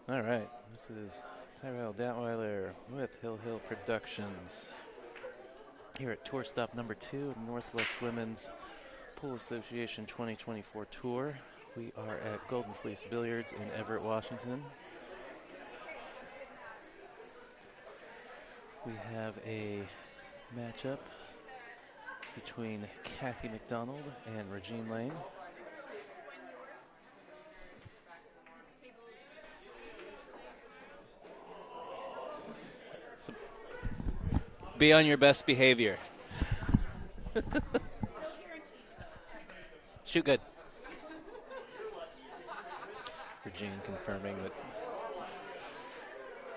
All right, this is Tyrell Datweiler with Hill Hill Productions here at tour stop number 2 of Northwest Women's Pool Association 2024 Tour. We are at Golden Fleece Billiards in Everett, Washington. We have a matchup between Kathie MacDonald and Regene Lane. So Be on your best behavior. Shoot good. Regene confirming that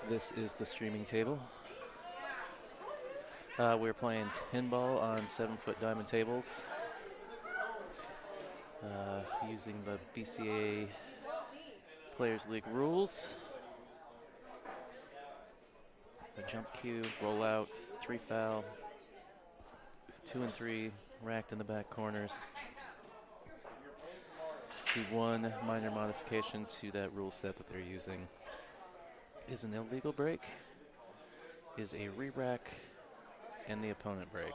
this is the streaming table. We're playing 10 ball on 7-foot diamond tables using the BCA Players League rules. So jump cue, roll out, 3 foul, 2 and 3 racked in the back corners. The one minor modification to that rule set that they're using is an illegal break, is a re-rack, and the opponent break.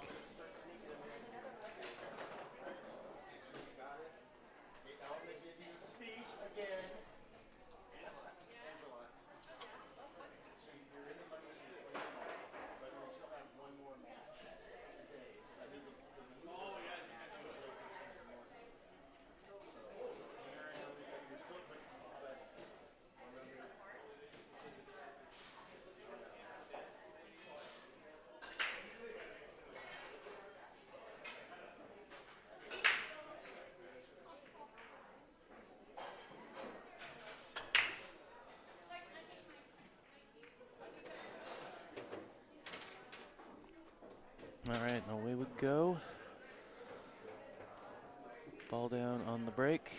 All right, away we go. Ball down on the break.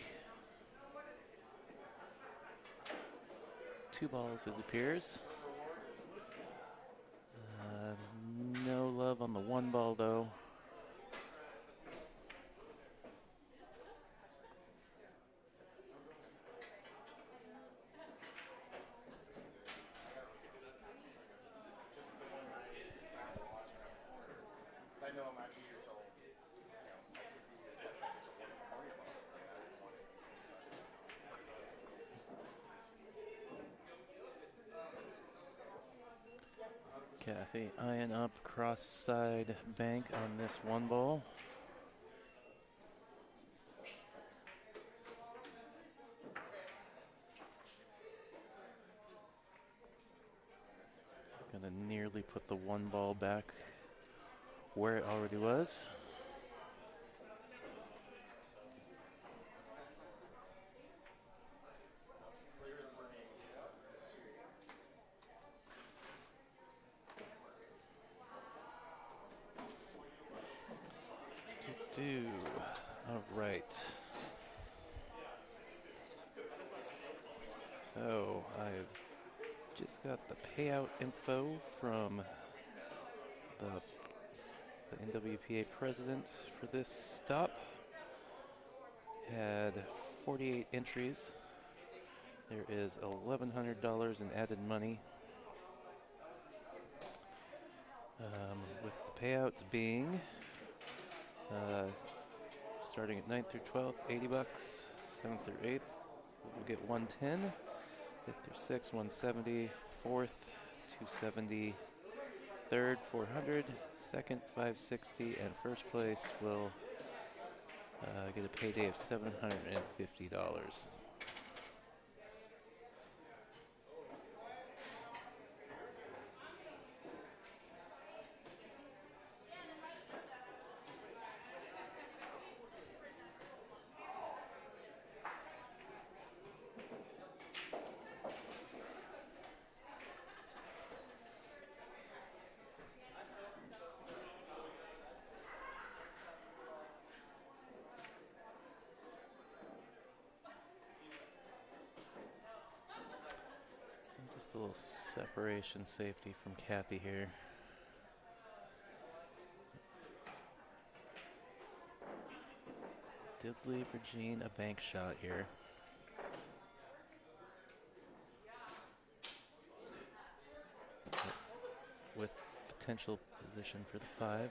2 balls, it appears. No love on the 1 ball, though. Kathie eyeing up cross side bank on this 1 ball. Gonna nearly put the 1 ball back where it already was. All right. So I've just got the payout info from the NWPA president for this stop. Had 48 entries. There is $1,100 in added money, with the payouts being starting at 9th through 12th, 80 bucks. 7th through 8th, we'll get 110. 5th through 6th, 170. 4th, 270. 3rd, 400. 2nd, 560. And first place will get a payday of $750. Just a little separation safety from Kathie here. Did leave Regene a bank shot here. potential position for the 5.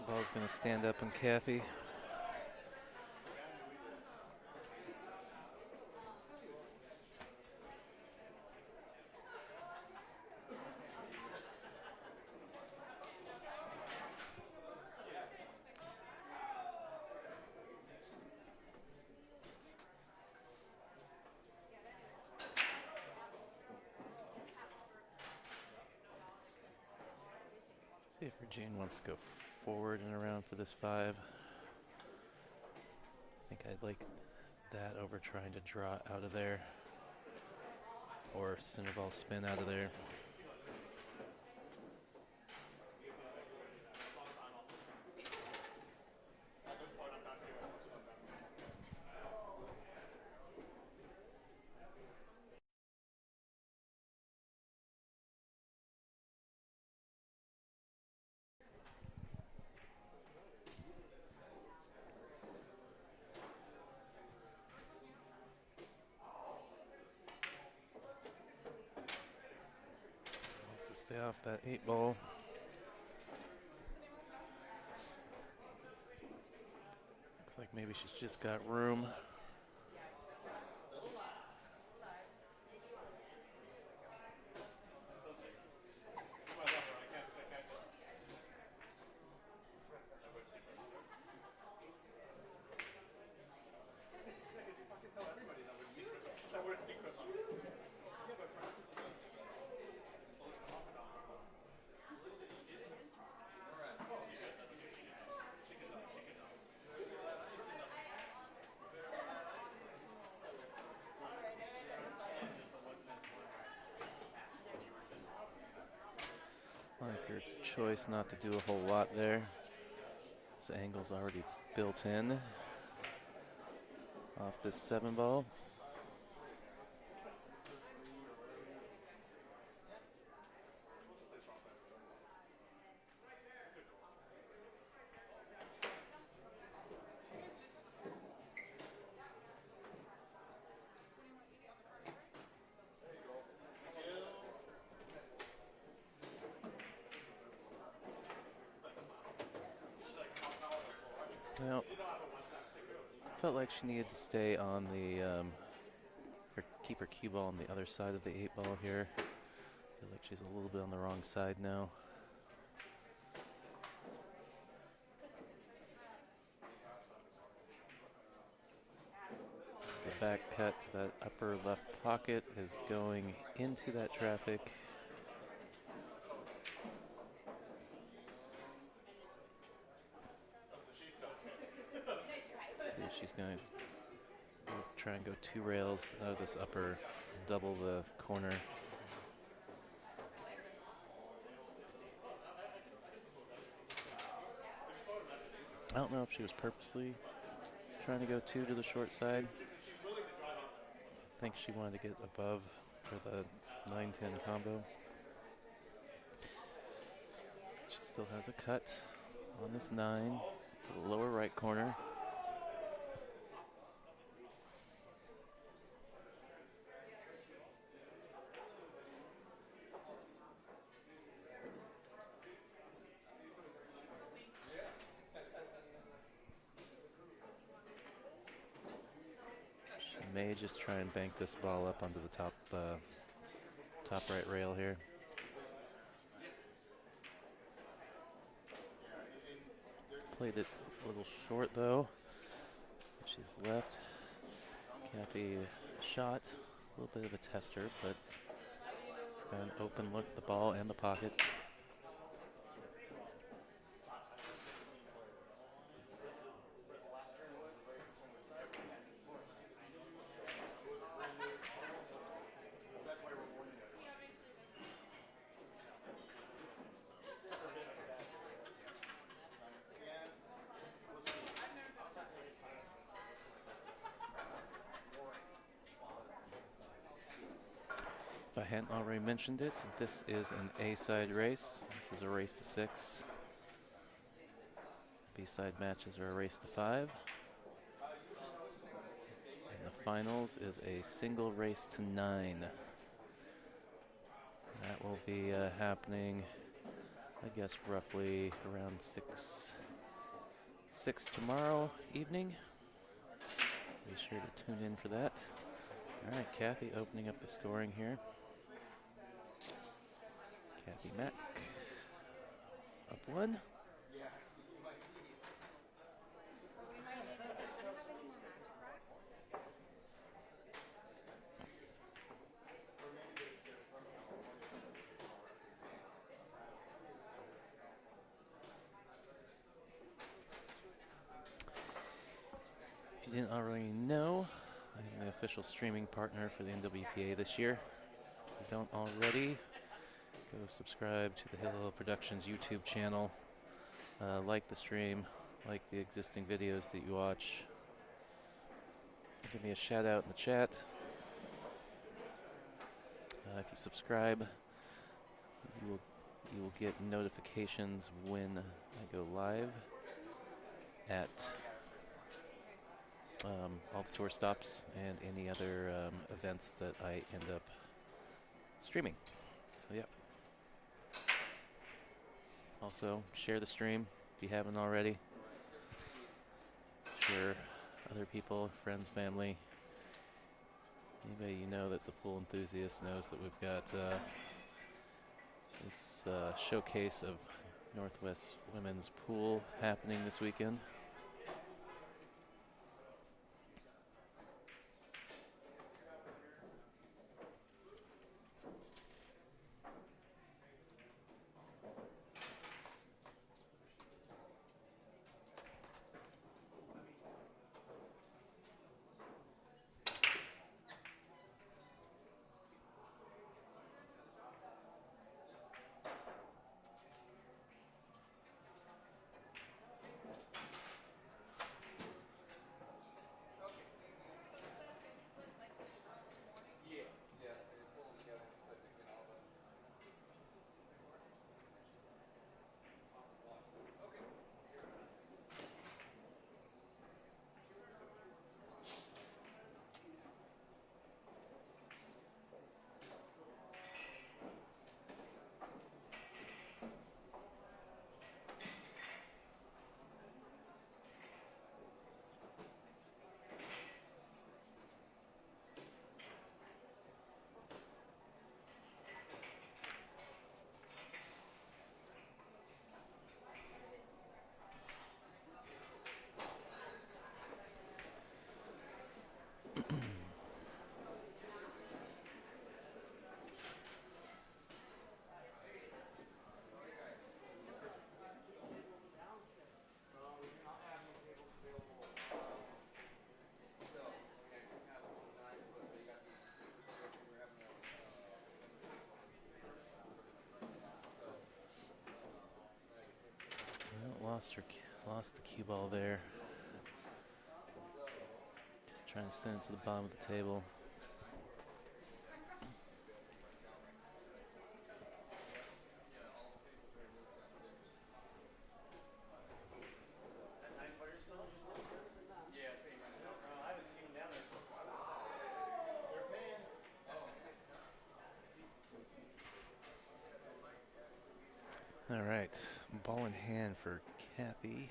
Ball's going to stand up on Kathie. See if Regene wants to go forward and around for this 5. I think I'd like that over trying to draw out of there or center ball spin out of there. Wants to stay off that 8 ball. Looks like maybe she's just got room. Like your choice not to do a whole lot there. This angle's already built in off this 7 ball. Well, felt like she needed to stay on the, or keep her cue ball on the other side of the 8 ball here. Feel like she's a little bit on the wrong side now. The back cut to that upper left pocket is going into that traffic. See if she's going to try and go 2 rails out of this upper, double the corner. I don't know if she was purposely trying to go 2 to the short side. I think she wanted to get above for the 9-10 combo. She still has a cut on this 9 to the lower right corner. May just try and bank this ball up onto the top right rail here. Played it a little short though. She's left. Kathie shot, a little bit of a tester, but it's got an open look at the ball and the pocket. hadn't already mentioned it, this is an A-side race. This is a race to 6. B-side matches are a race to 5. And the finals is a single race to 9. That will be happening, I guess, roughly around 6 tomorrow evening. Be sure to tune in for that. All right, Kathie opening up the scoring here. Kathie Mack up 1. If you didn't already know, I'm the official streaming partner for the NWPA this year. If you don't already, go subscribe to the Hill Productions YouTube channel. Like the stream, like the existing videos that you watch. Give me a shout out in the chat. If you subscribe, you will get notifications when I go live at all the tour stops and any other events that I end up streaming. So yeah. Also, share the stream if you haven't already. Share other people, friends, family. Anybody you know that's a pool enthusiast knows that we've got this showcase of Northwest Women's Pool happening this weekend. Lost the cue ball there. Just trying to send it to the bottom of the table. All right, ball in hand for Kathie.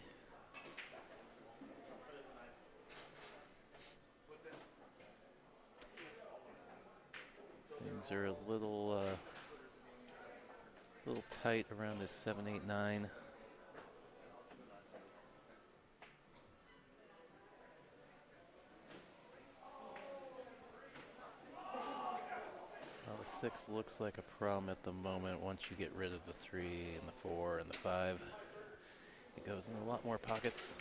Things are a little tight around this 7, 8, 9. Well, the 6 looks like a problem at the moment. Once you get rid of the 3 and the 4 and the 5, it goes in a lot more pockets.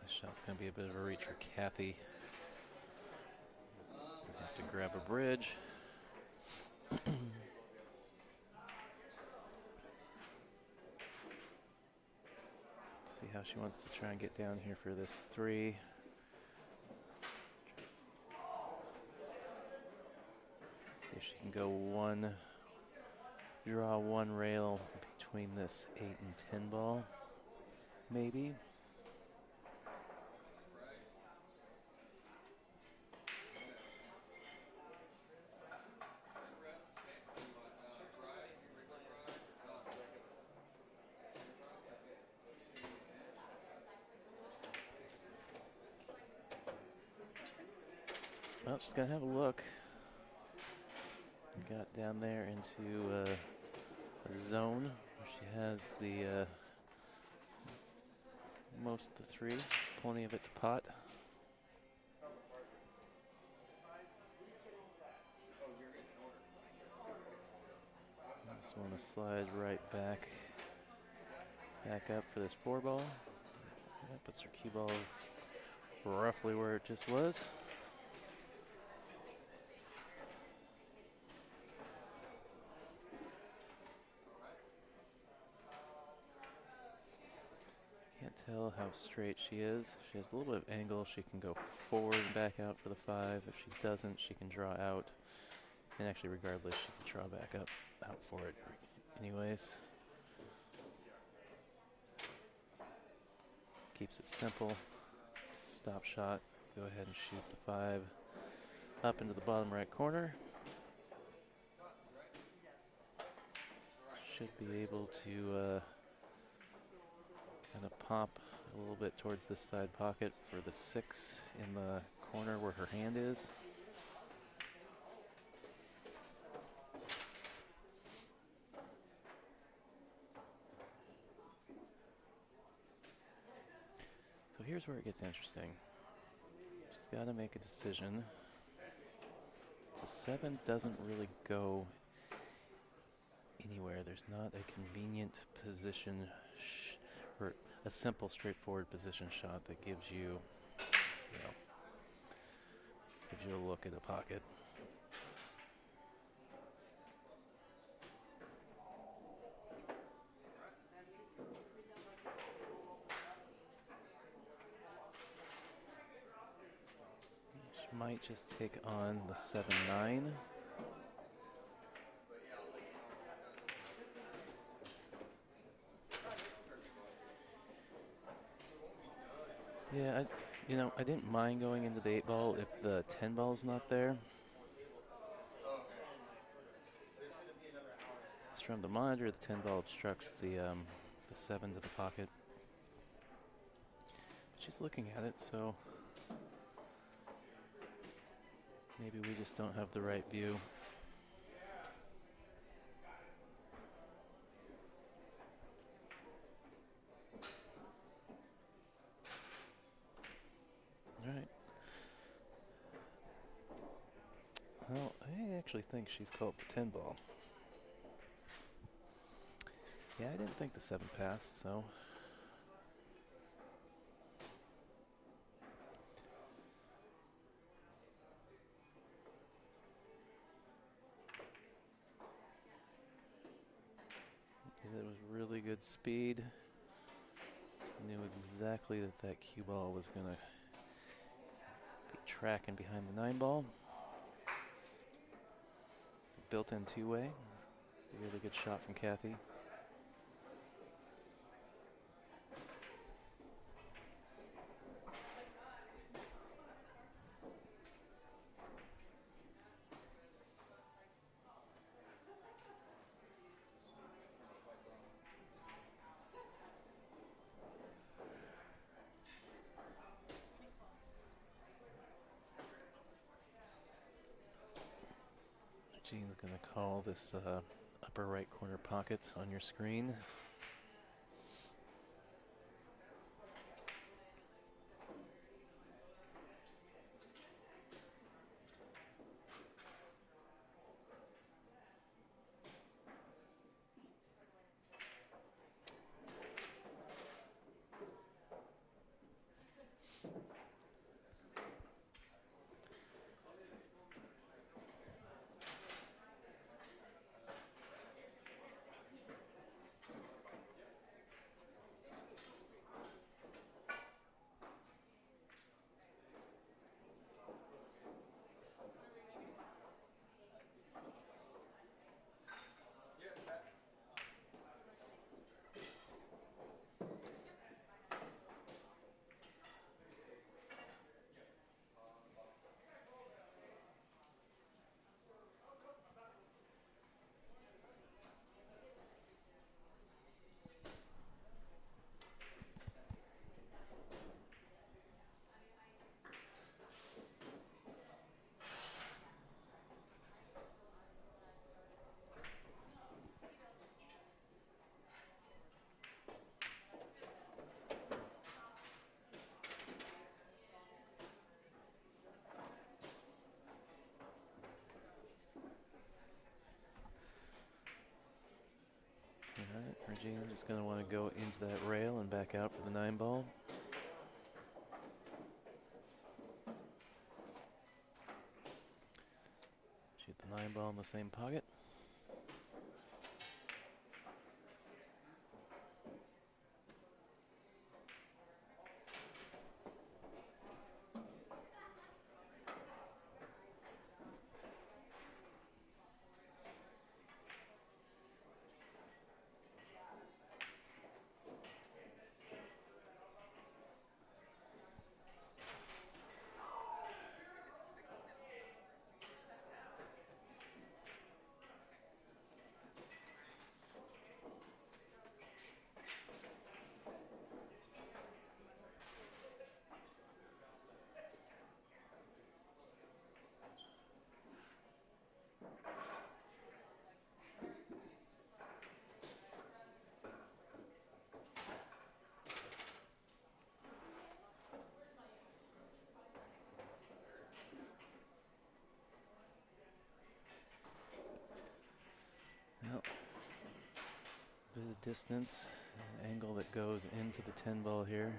this shot's going to be a bit of a reach for Kathie. Have to grab a bridge. See how she wants to try and get down here for this 3. If she can go draw one rail between this 8 and 10 ball, maybe. Well, she's gonna have a look. Got down there into a zone where she has the most of the 3, plenty of it to pot. Just want to slide right back up for this 4 ball. That puts her cue ball roughly where it just was. Can't tell how straight she is. If she has a little bit of angle, she can go forward and back out for the 5. If she doesn't, she can draw out. And actually, regardless, she can draw back out for it anyways. Keeps it simple. Stop shot. Go ahead and shoot the 5 up into the bottom right corner. Should be able to kind of pop a little bit towards this side pocket for the 6 in the corner where her hand is. So here's where it gets interesting. She's got to make a decision. The 7 doesn't really go anywhere. There's not a convenient position or a simple, straightforward position shot that gives you, gives you a look at a pocket. She might just take on the 7-9. Yeah, I didn't mind going into the 8 ball if the 10 ball is not there. It's from the monitor, the 10 ball obstructs the 7 to the pocket. She's looking at it, so maybe we just don't have the right view. All right. Well, I actually think she's called the 10 ball. Yeah, I didn't think the 7 passed, so. It was really good speed. Knew exactly that cue ball was going to be tracking behind the 9 ball. Built-in 2-way. Really good shot from Kathie. Regene's going to call this upper right corner pocket on your screen. Regene just going to want to go into that rail and back out for the 9 ball. Shoot the 9 ball in the same pocket. Well, bit of distance, an angle that goes into the 10 ball here.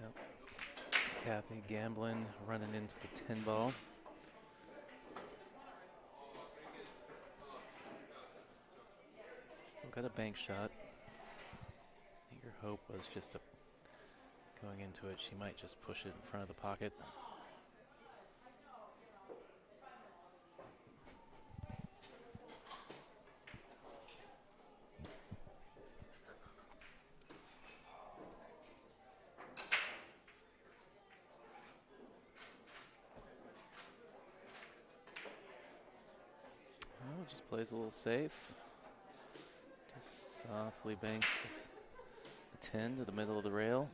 Yep. Kathie gambling, running into the 10 ball. Still got a bank shot. Your hope was just going into it. She might just push it in front of the pocket. Oh, just plays a little safe. Just softly banks the 10 to the middle of the rail.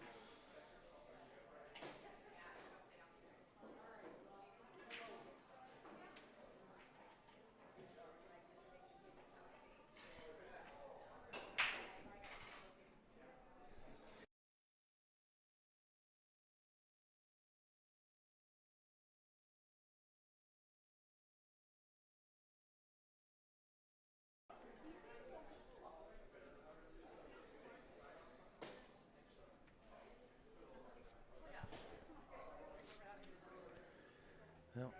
Well,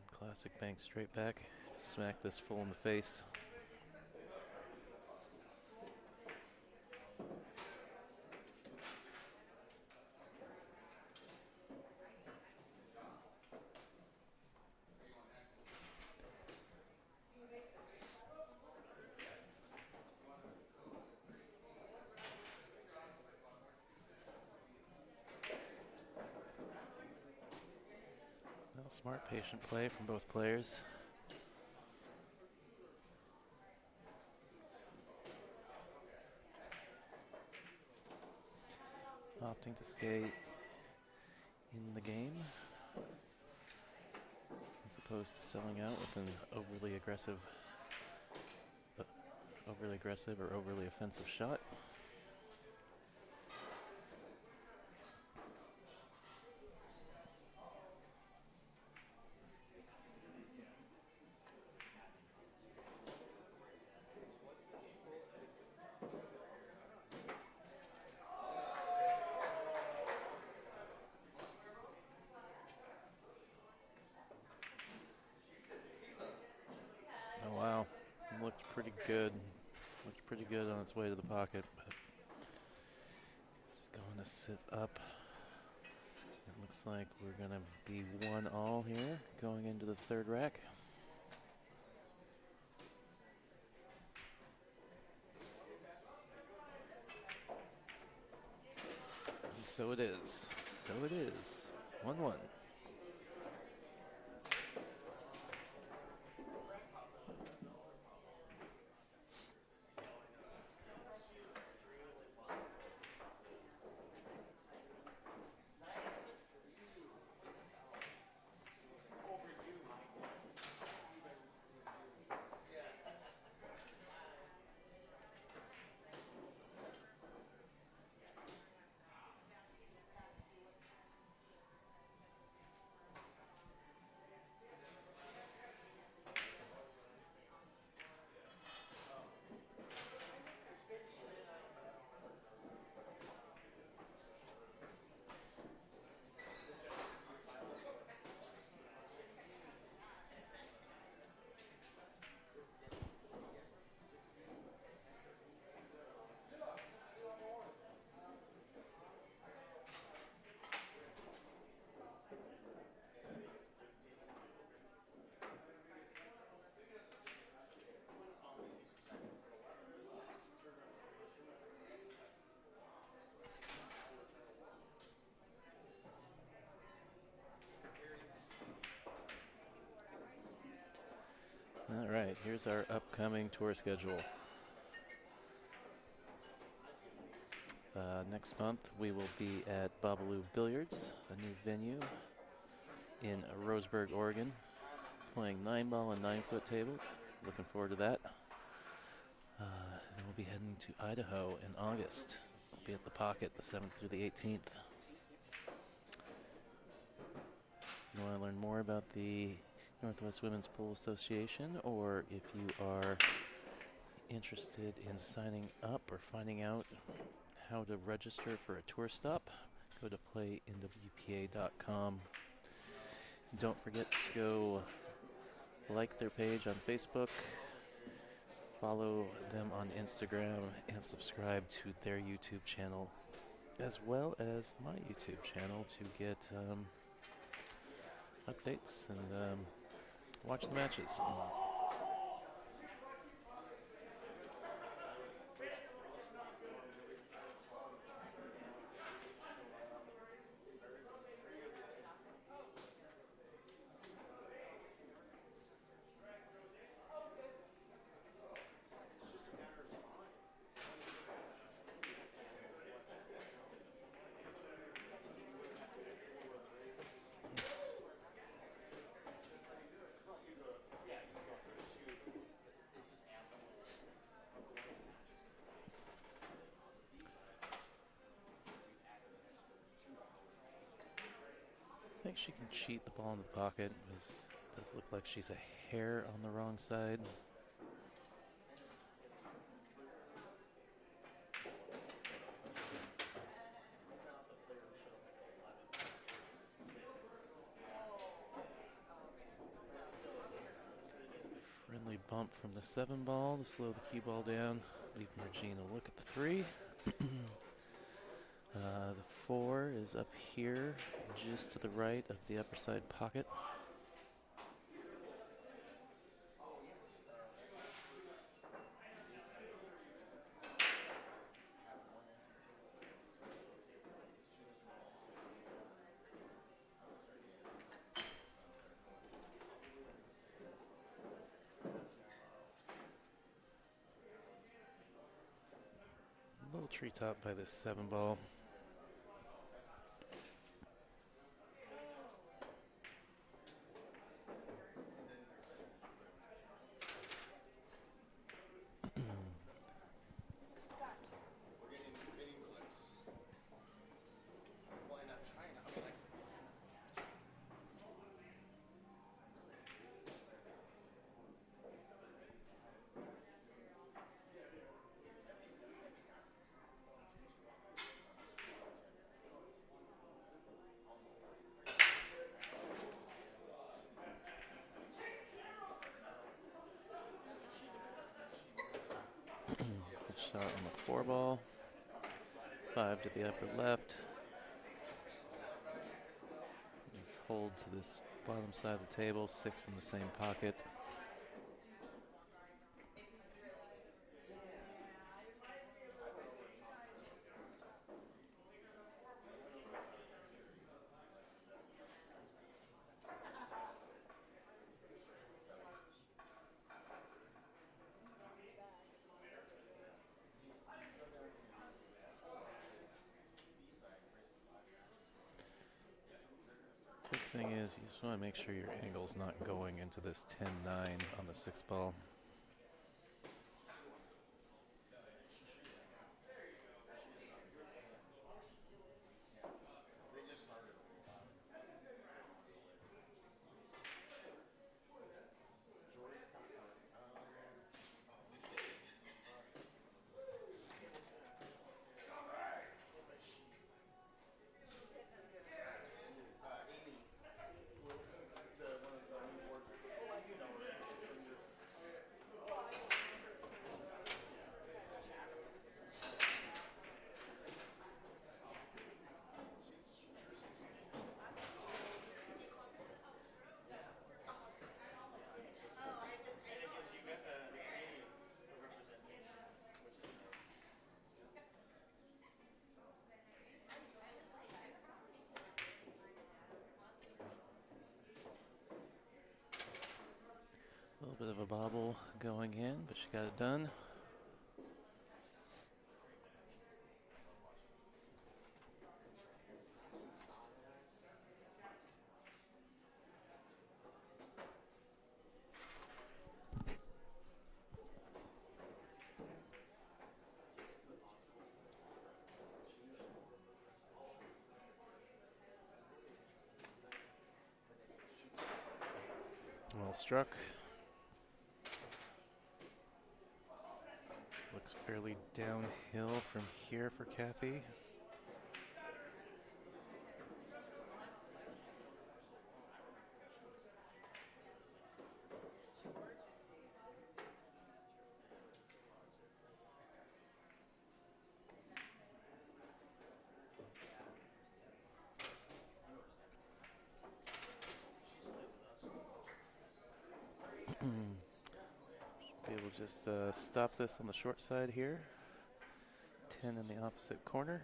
classic bank straight back. Smack this full in the face. Well, smart, patient play from both players. Opting to stay in the game as opposed to selling out with an overly aggressive or overly offensive shot. Oh wow, looked pretty good. Looked pretty good on its way to the pocket, but it's going to sit up. It looks like we're going to be 1-all here going into the 3rd rack. And so it is. So it is. 1-1. right, here's our upcoming tour schedule. Next month we will be at Babalu Billiards, a new venue in Roseburg, Oregon, playing 9-ball and 9-foot tables. Looking forward to that. And we'll be heading to Idaho in August. We'll be at the Pocket the 7th through the 18th. You want to learn more about the Northwest Women's Pool Association, or if you are interested in signing up or finding out how to register for a tour stop, go to playnwpa.com. Don't forget to go like their page on Facebook, follow them on Instagram, and subscribe to their YouTube channel, as well as my YouTube channel, to get updates and watch the matches. I think she can cheat the ball in the pocket. It does look like she's a hair on the wrong side. Friendly bump from the 7-ball to slow the cue ball down, leaving Regene a look at the 3. The 4 is up here, just to the right of the upper side pocket. A little treetop by this 7-ball. Shot on the 4-ball. 5 to the upper left. Just hold to this bottom side of the table. 6 in the same pocket. Quick thing is, you just want to make sure your angle's not going into this 10-9 on the 6-ball. bit of a bobble going in, but she got it done. Well struck. Looks fairly downhill from here for Kathie. Be able to just stop this on the short side here. 10 in the opposite corner.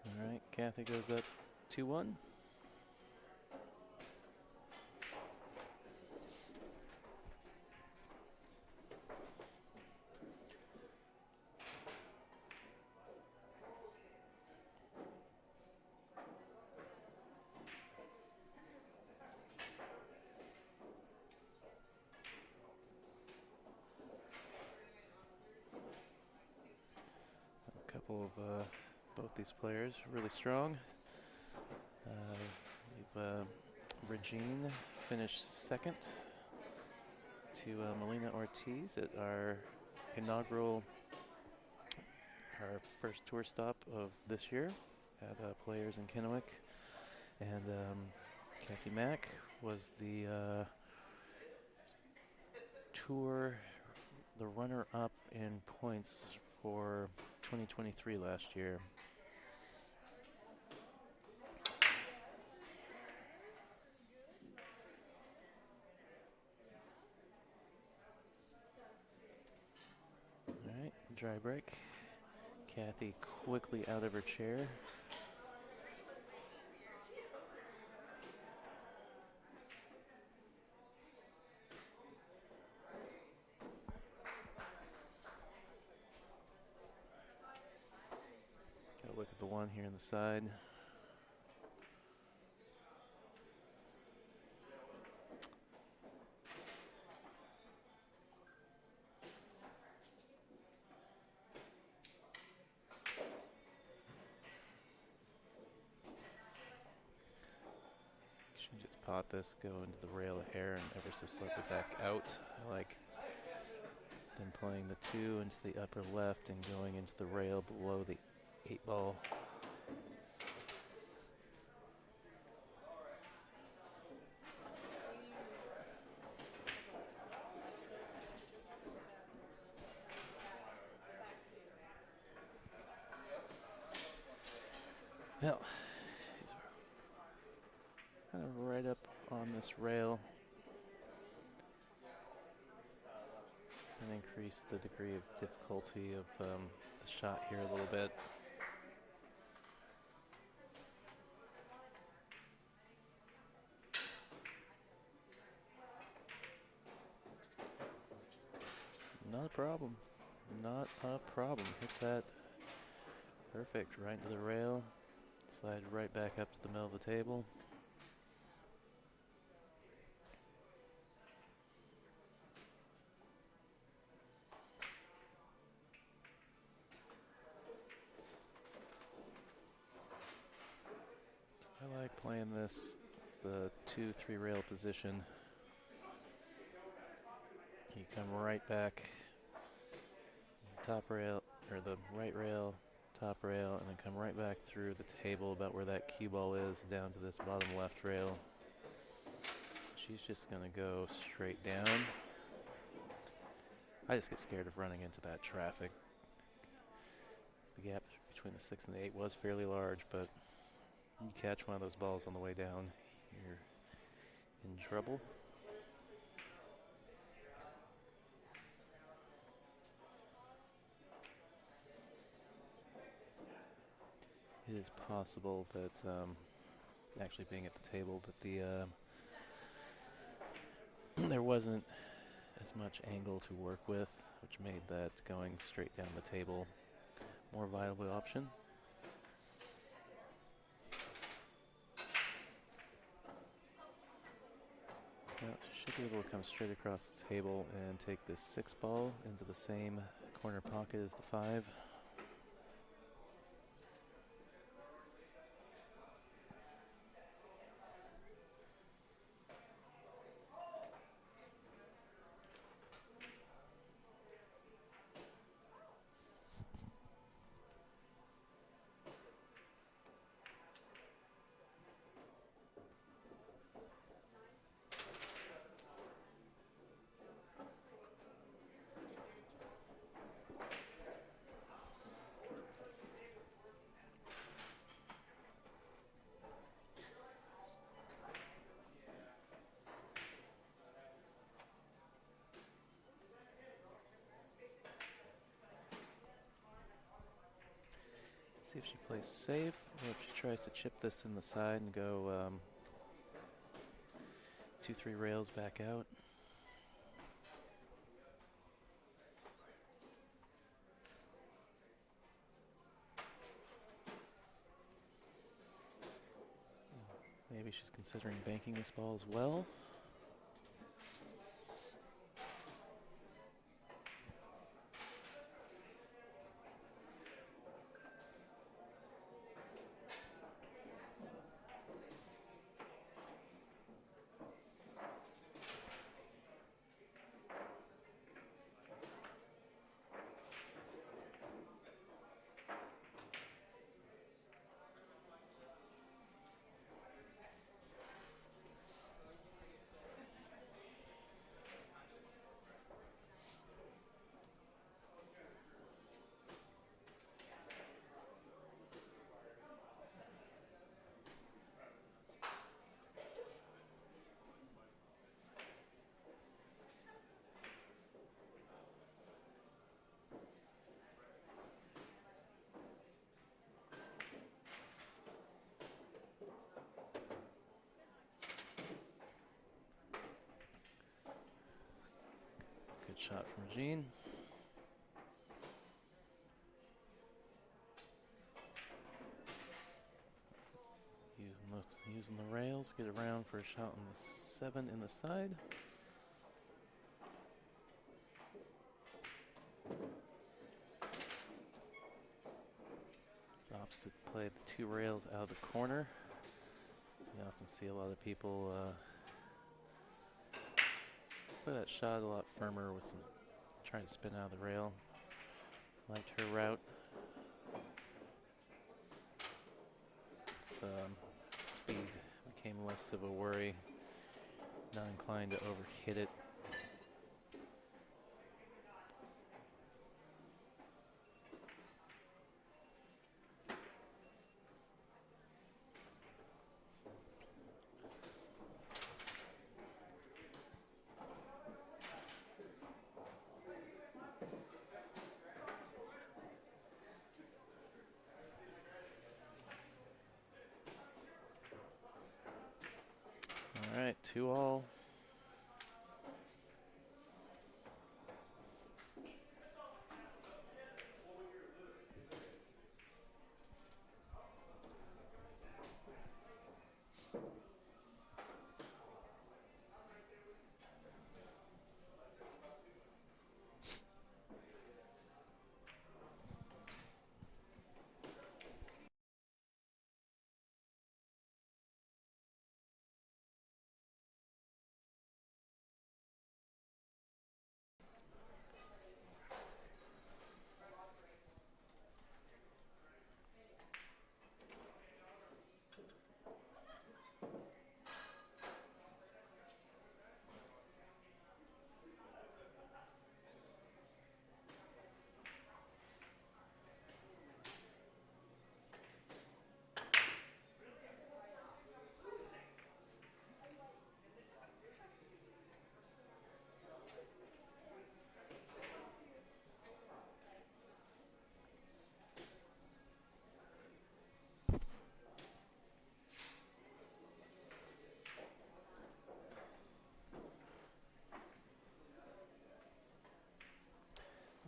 All right, Kathie goes up 2-1. A couple of both these players really strong. Regene finished second to Melina Ortiz at our first tour stop of this year at Players in Kennewick. And Kathie Mack was the the runner-up in points for 2023 last year. All right, dry break. Kathie quickly out of her chair. Got to look at the one here on the side. Just pot this, go into the rail of hair and ever so slightly back out. I like then playing the 2 into the upper left and going into the rail below the 8-ball. Well, kind of right up on this rail and increase the degree of difficulty of the shot here a little bit. Not a problem. Not a problem. Hit that perfect right into the rail. Slide right back up to the middle of the table. I like playing this, the 2-3 rail position. You come right back, top rail, or the right rail, top rail, and then come right back through the table about where that cue ball is down to this bottom left rail. She's just going to go straight down. I just get scared of running into that traffic. The gap between the 6 and the 8 was fairly large, but you catch one of those balls on the way down, you're in trouble. It is possible that, actually being at the table, that the there wasn't as much angle to work with, which made that going straight down the table more viable option. Now, should be able to come straight across the table and take this 6 ball into the same corner pocket as the 5. See if she plays safe, or if she tries to chip this in the side and go 2-3 rails back out. Maybe she's considering banking this ball as well. Good shot from Regene. Using the rails, get around for a shot on the 7 in the side. It's opposite play the 2 rails out of the corner. You often see a lot of people play that shot a lot firmer with some trying to spin out of the rail. Liked her route. Speed became less of a worry. Not inclined to overhit it. All right, 2-all.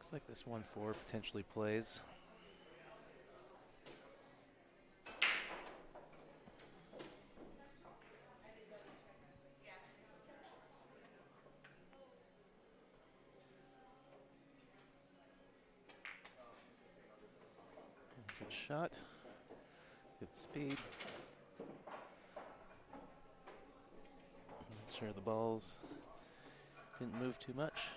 Looks like this 1-4 potentially plays. Good shot. Good speed. Make sure the balls didn't move too much.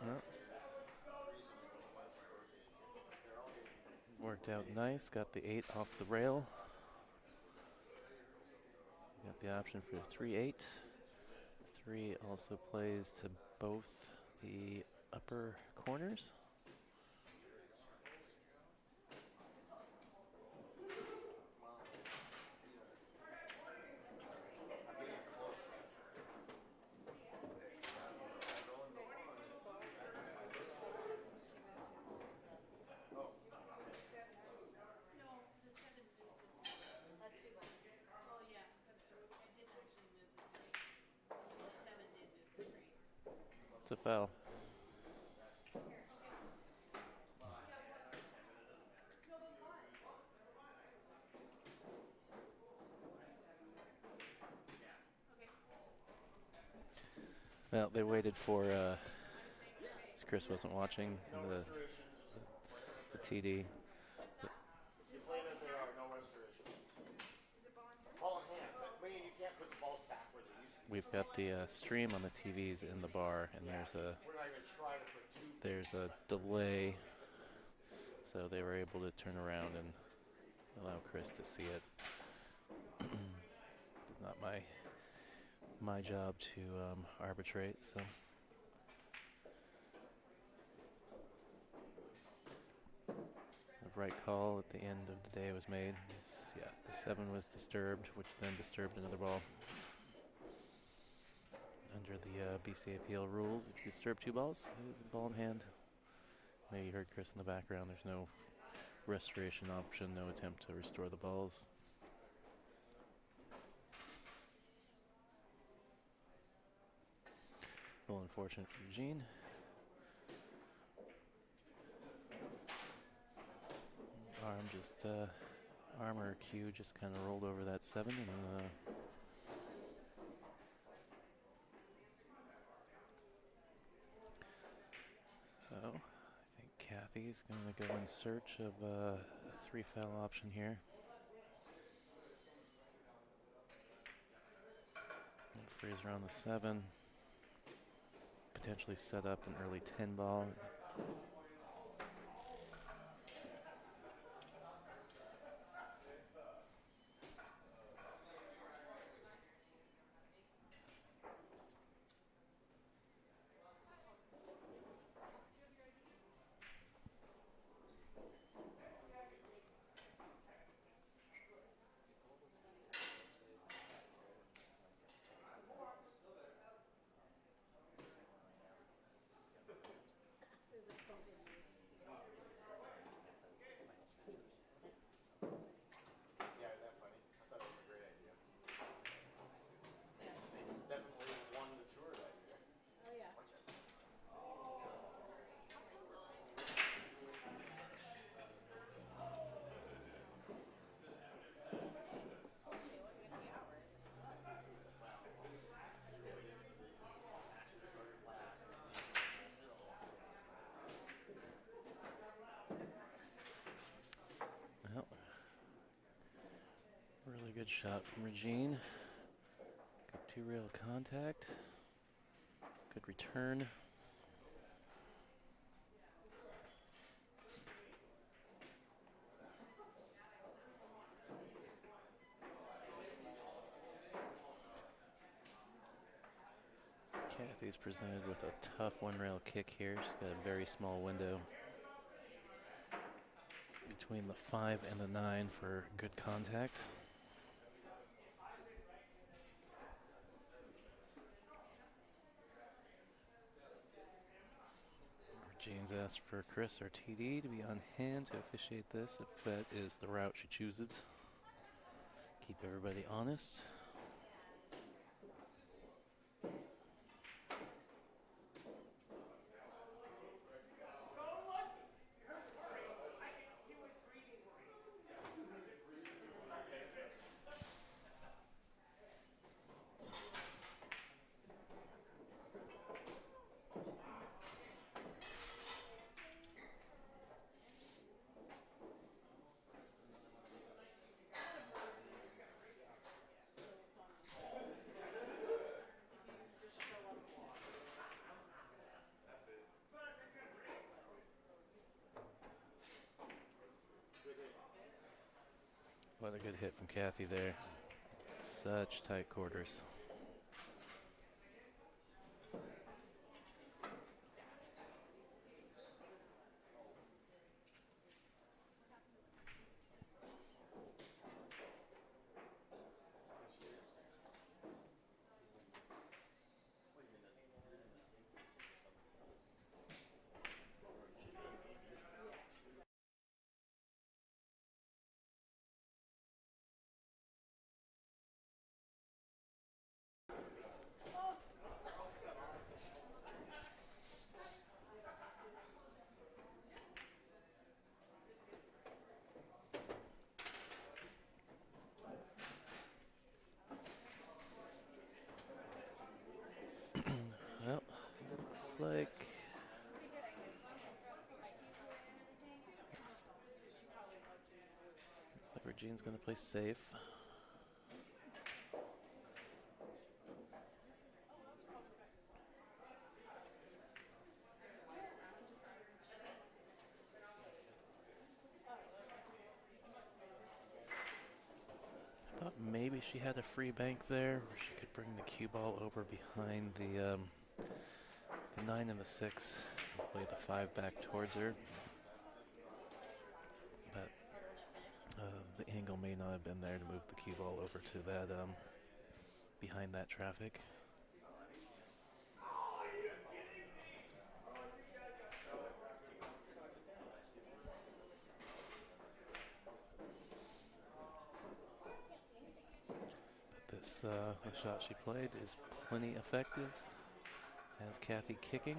No. Worked out nice. Got the 8 off the rail. Got the option for 3-8. 3 also plays to both the upper corners. It's a foul. Well, they waited for, as Chris wasn't watching, the TD. You play this or no restoration. Ball in hand, but you can't put the balls back where they used to. We've got the stream on the TVs in the bar, and We're not even trying to put two. there's a delay, so they were able to turn around and allow Chris to see it. It's not my job to arbitrate, so. The right call at the end of the day was made. Yeah, the 7 was disturbed, which then disturbed another ball. Under the BCAPL rules, if you disturb 2 balls, it's a ball in hand. Maybe you heard Chris in the background. There's no restoration option, no attempt to restore the balls. A little unfortunate for Regene. Armor cue just kind of rolled over that 7 and so I think Kathie's going to go in search of a 3 foul option here. And Fraser on the 7. Potentially set up an early 10 ball. Really good shot from Regene. Good 2-rail contact. Good return. Kathie's presented with a tough one-rail kick here. She's got a very small window between the 5 and the 9 for good contact. Regene's asked for Chris, our TD, to be on hand to officiate this if that is the route she chooses. Keep everybody honest. What a good hit from Kathie there. Such tight quarters. Well, looks like Regene's going to play safe. I thought maybe she had a free bank there where she could bring the cue ball over behind the 9 and the 6 and play the 5 back towards her. But the angle may not have been there to move the cue ball over to that behind that traffic. But this the shot she played is plenty effective. Has Kathie kicking.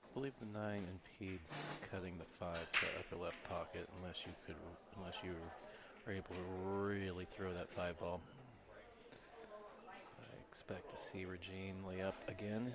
I believe the 9 impedes cutting the 5 to upper left pocket unless you are able to really throw that 5 ball. I expect to see Regene lay up again.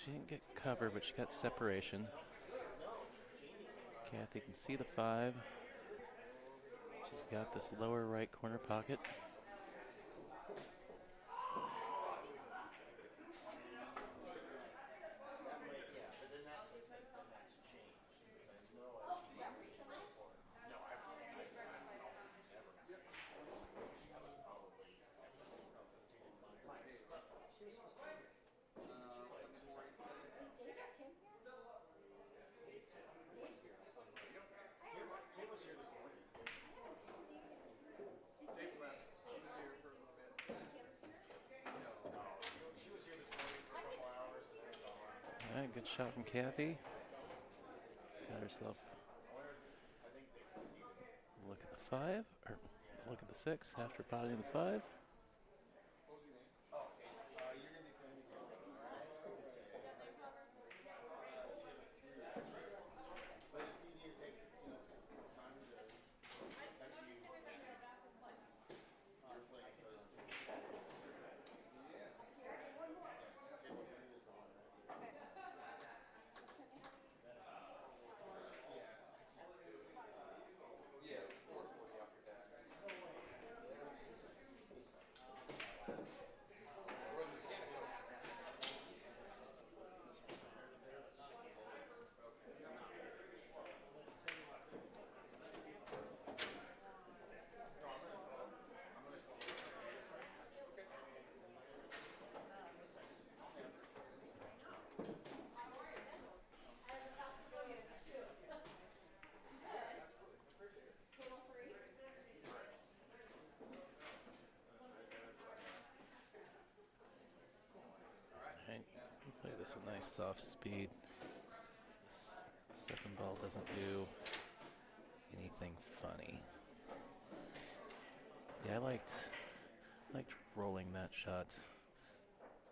She didn't get cover, but she got separation. Kathie can see the 5. She's got this lower right corner pocket. right, good shot from Kathie. Got herself a look at the 5, or look at the 6 after potting the 5. Alright, play this a nice soft speed. This 7 ball doesn't do anything funny. Yeah, I liked rolling that shot.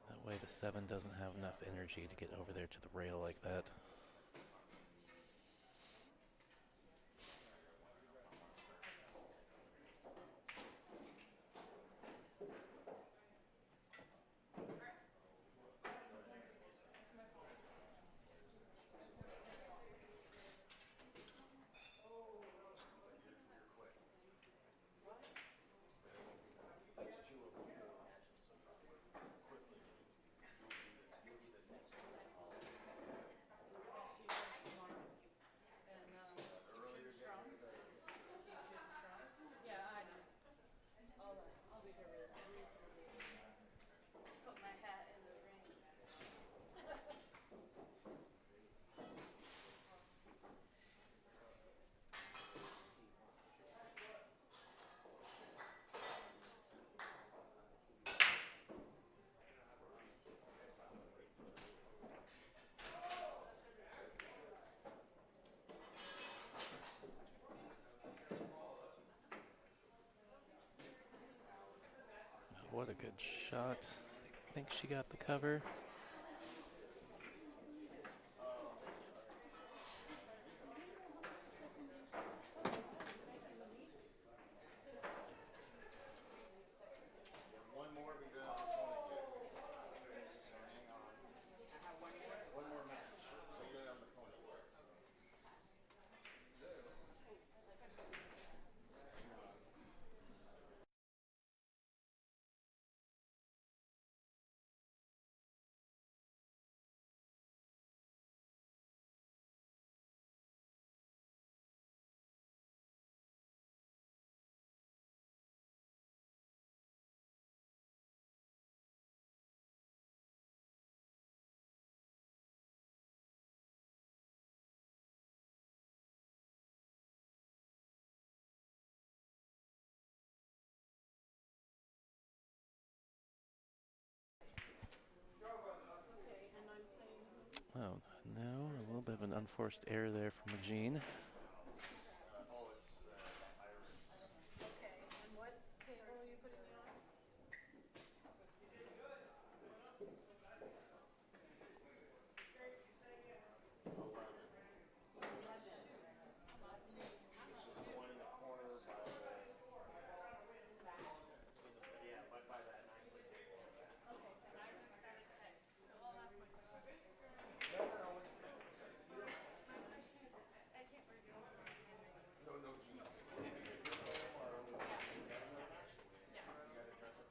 That way the 7 doesn't have enough energy to get over there to the rail like that. What a good shot. I think she got the cover. Oh, no, a little bit of an unforced error there from Regene.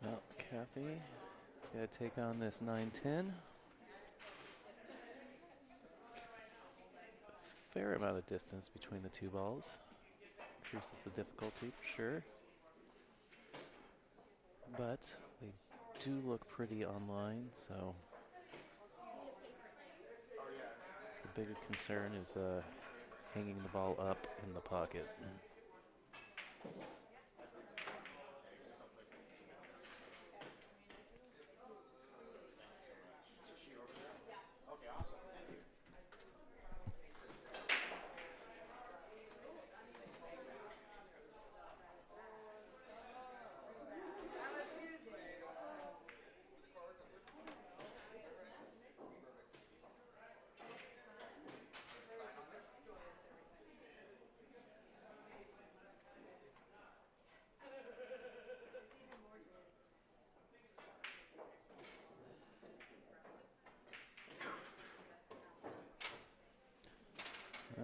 Well, Kathie's got to take on this 9-10. Fair amount of distance between the 2 balls. Increases the difficulty for sure. But they do look pretty online, so the bigger concern is hanging the ball up in the pocket.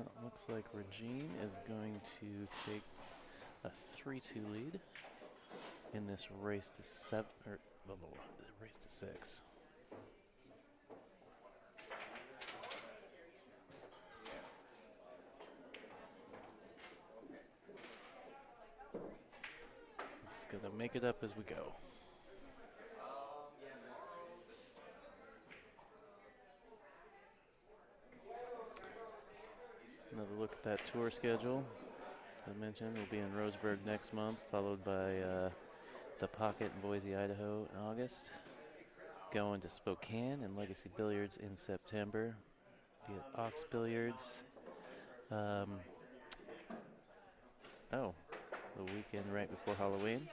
Well, it looks like Regene is going to take a 3-2 lead in this race to race to 6. Just gonna make it up as we go. Another look at that tour schedule. As I mentioned, we'll be in Roseburg next month, followed by the Pocket in Boise, Idaho in August. Going to Spokane and Legacy Billiards in September. Be at Ox Billiards. The weekend right before Halloween.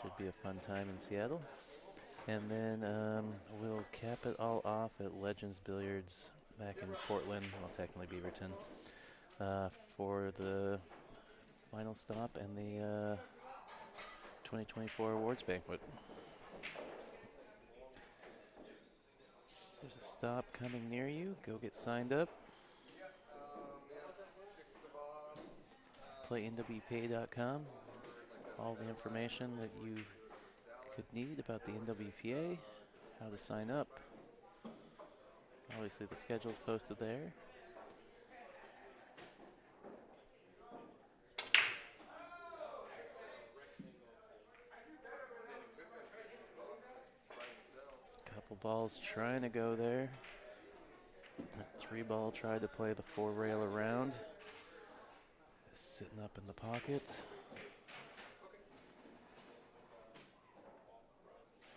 Should be a fun time in Seattle. And then we'll cap it all off at Legends Billiards back in Portland, well, technically Beaverton, for the final stop and the 2024 awards banquet. There's a stop coming near you. Go get signed up. Play NWPA.com. All the information that you could need about the NWPA, how to sign up. Obviously the schedule's posted there. Couple balls trying to go there. A 3-ball tried to play the 4-rail around. Sitting up in the pocket.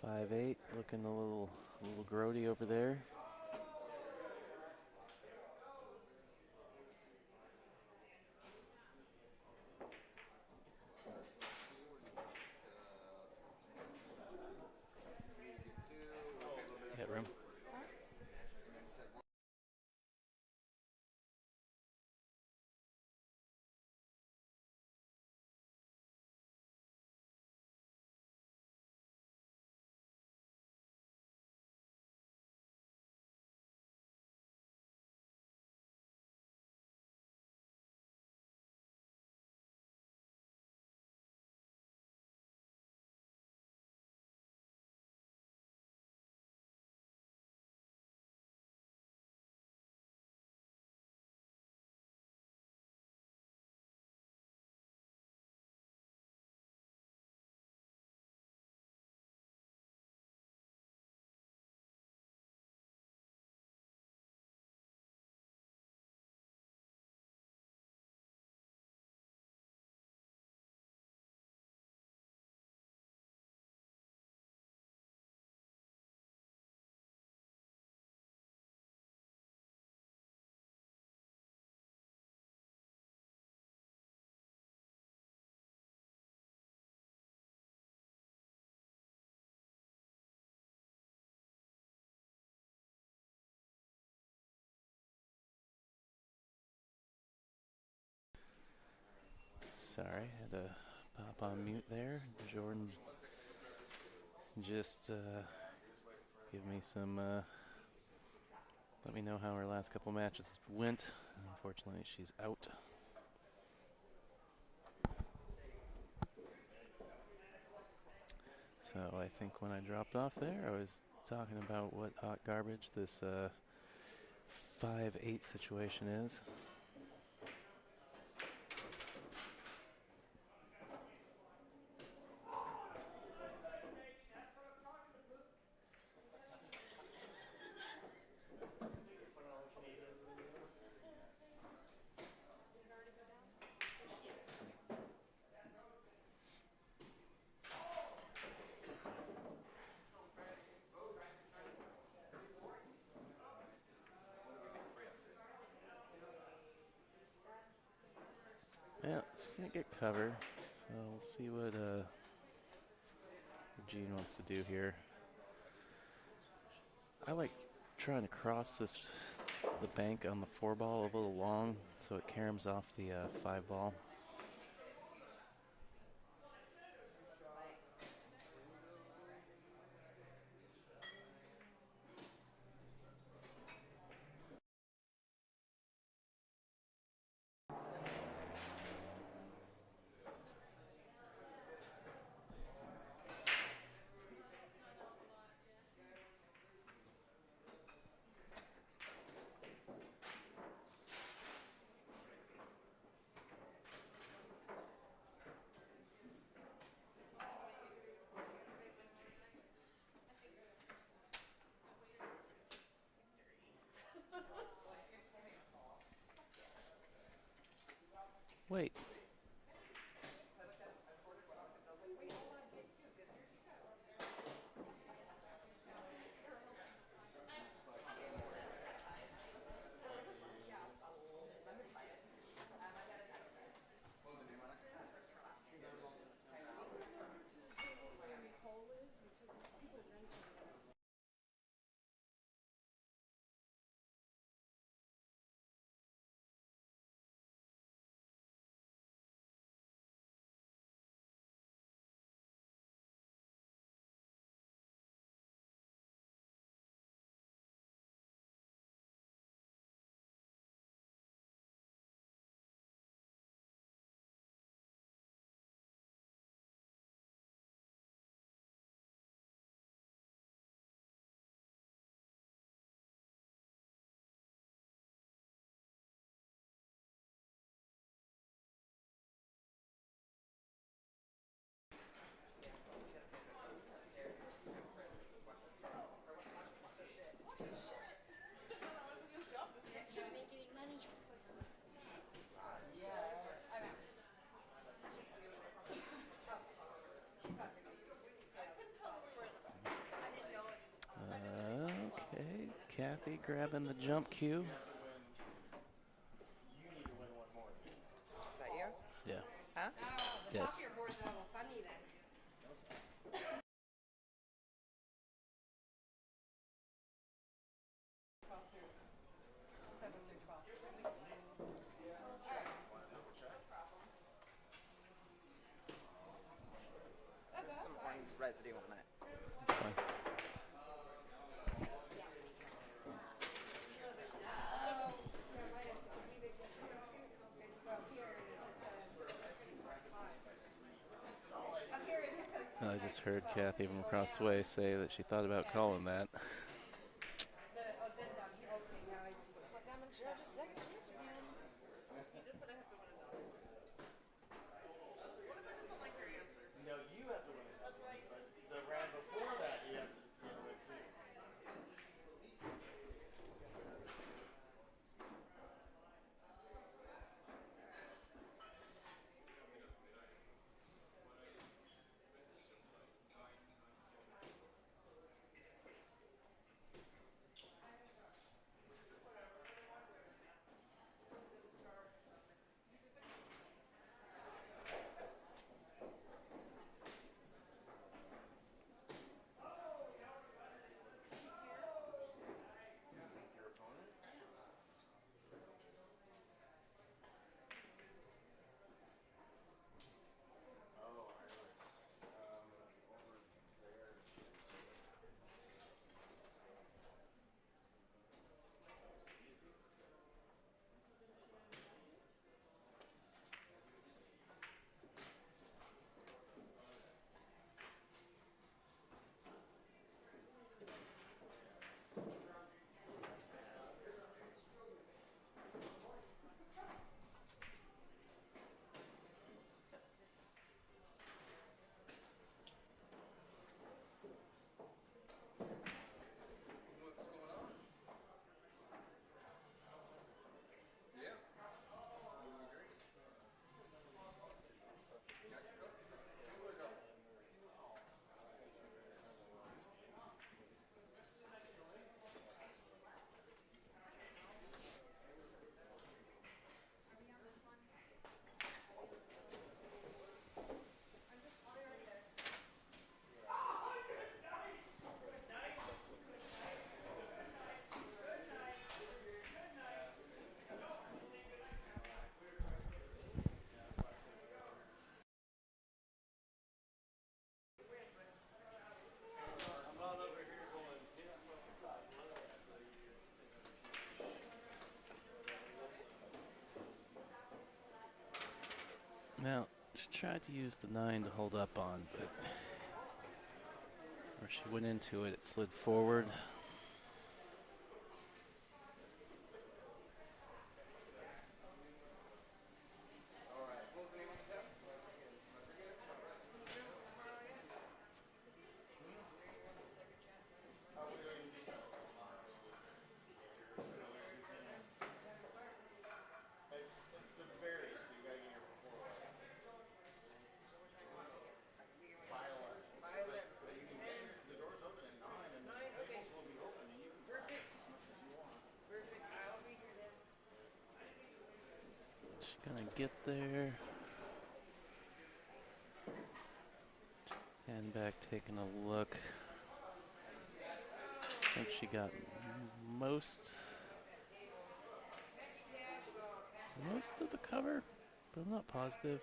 5-8, looking a little grody over there. Got room. Sorry, had to pop on mute there. Jordan just give me some, let me know how her last couple matches went. Unfortunately, she's out. So I think when I dropped off there, I was talking about what hot garbage this 5-8 situation is. Yeah, she didn't get cover, so we'll see what Regene wants to do here. I like trying to cross the bank on the 4-ball a little long so it caroms off the 5-ball. Wait. Okay, Kathie grabbing the jump cue. You need to win one more. Is that you? Yeah. Huh? Yes. Your board's a little funny then. There's some orange residue on it. Fine. I just heard Kathie from across the way say that she thought about calling that. Looks like I'm in charge of second chance again. No, you have to win it. But the round before that, you have to win too. Your opponent? Oh, Iris. Over there. Now, she tried to use the 9 to hold up on, but where she went into it, it slid forward. It varies, but you gotta get your get there. And back taking a look. I think she got most of the cover, but I'm not positive.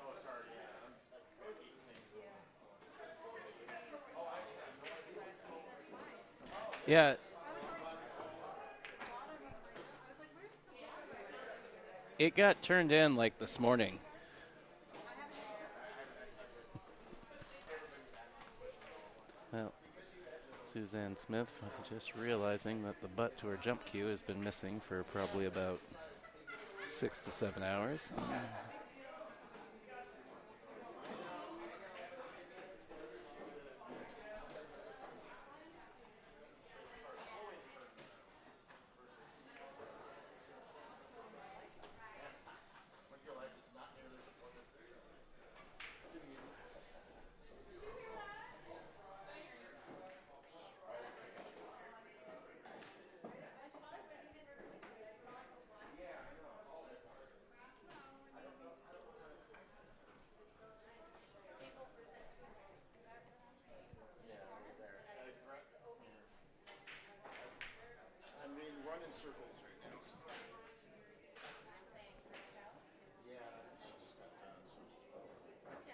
Oh, sorry, yeah. I'm eating things. Yeah, it got turned in like this morning. Well, Suzanne Smith just realizing that the butt to her jump cue has been missing for probably about 6 to 7 hours. When your life is not nearly as important as this. I'm being run in circles right now. So. Yeah, she just got done, so she's probably.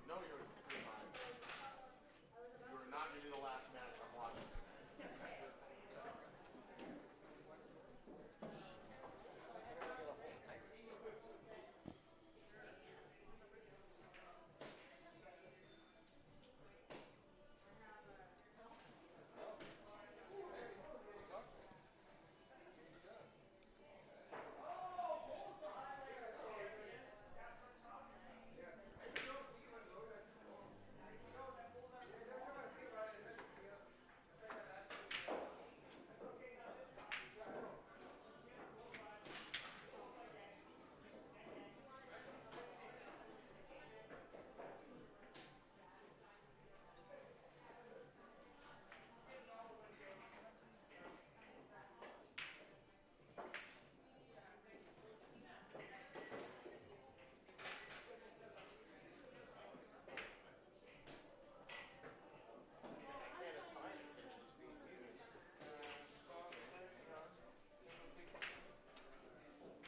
No, you're fine. You are not going to be the last match I'm watching.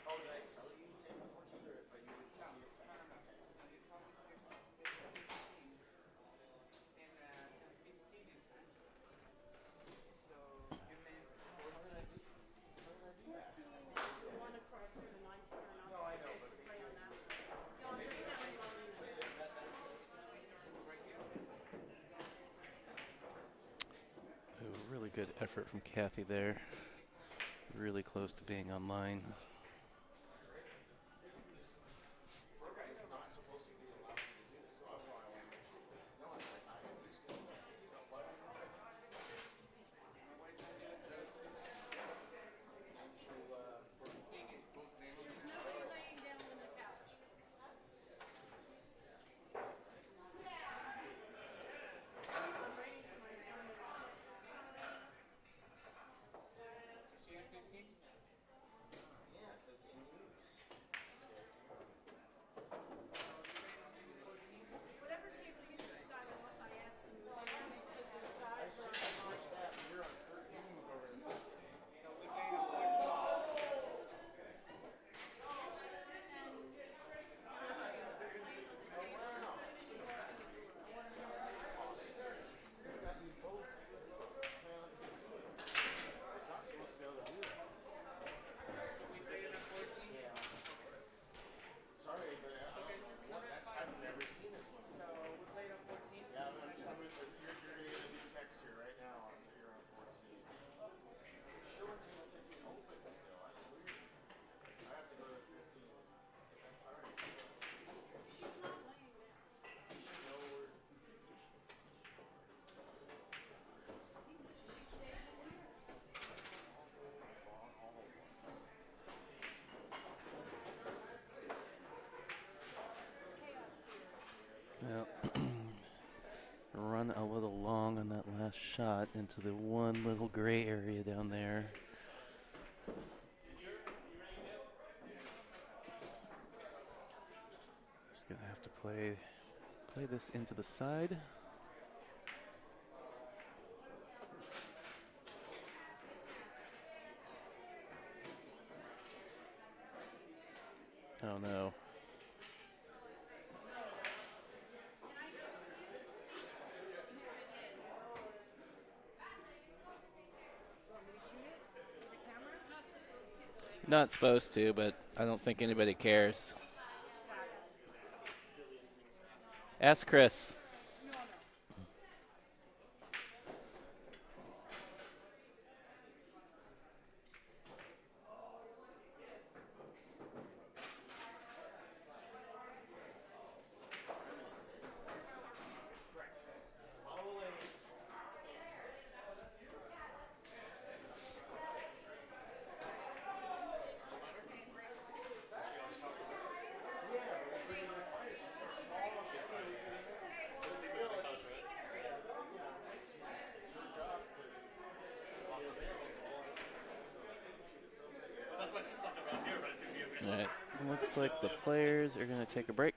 Oh, did I tell you table 14 or but you didn't see it? No, I know, but Ooh, really good effort from Kathie there. Really close to being online. It's not supposed to be allowed to do this, so I want to make sure. No, I at least get 15. Why would you not? Yeah. shot into the one little gray area down there. Just gonna have to play this into the side. Oh no. Not supposed to, but I don't think anybody cares. Ask Chris. All right. Looks like the players are going to take a break.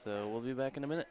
So we'll be back in a minute.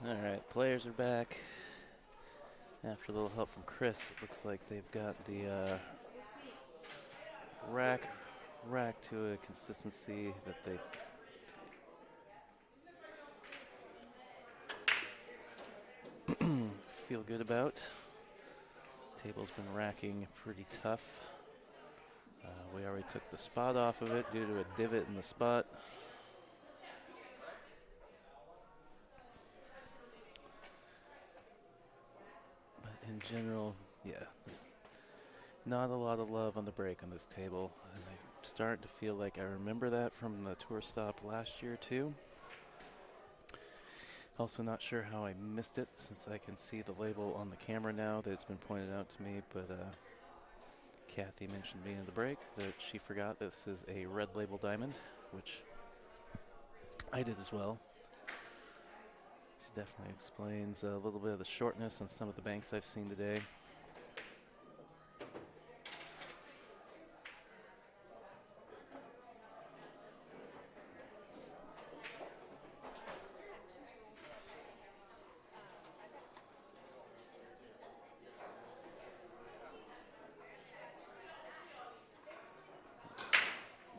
All right, players are back. After a little help from Chris, it looks like they've got the rack to a consistency that they feel good about. Table's been racking pretty tough. We already took the spot off of it due to a divot in the spot. But in general, yeah, not a lot of love on the break on this table. And I'm starting to feel like I remember that from the tour stop last year too. Also not sure how I missed it, since I can see the label on the camera now that it's been pointed out to me, but Kathie mentioned me in the break that she forgot this is a red label diamond, which I did as well. She definitely explains a little bit of the shortness on some of the banks I've seen today.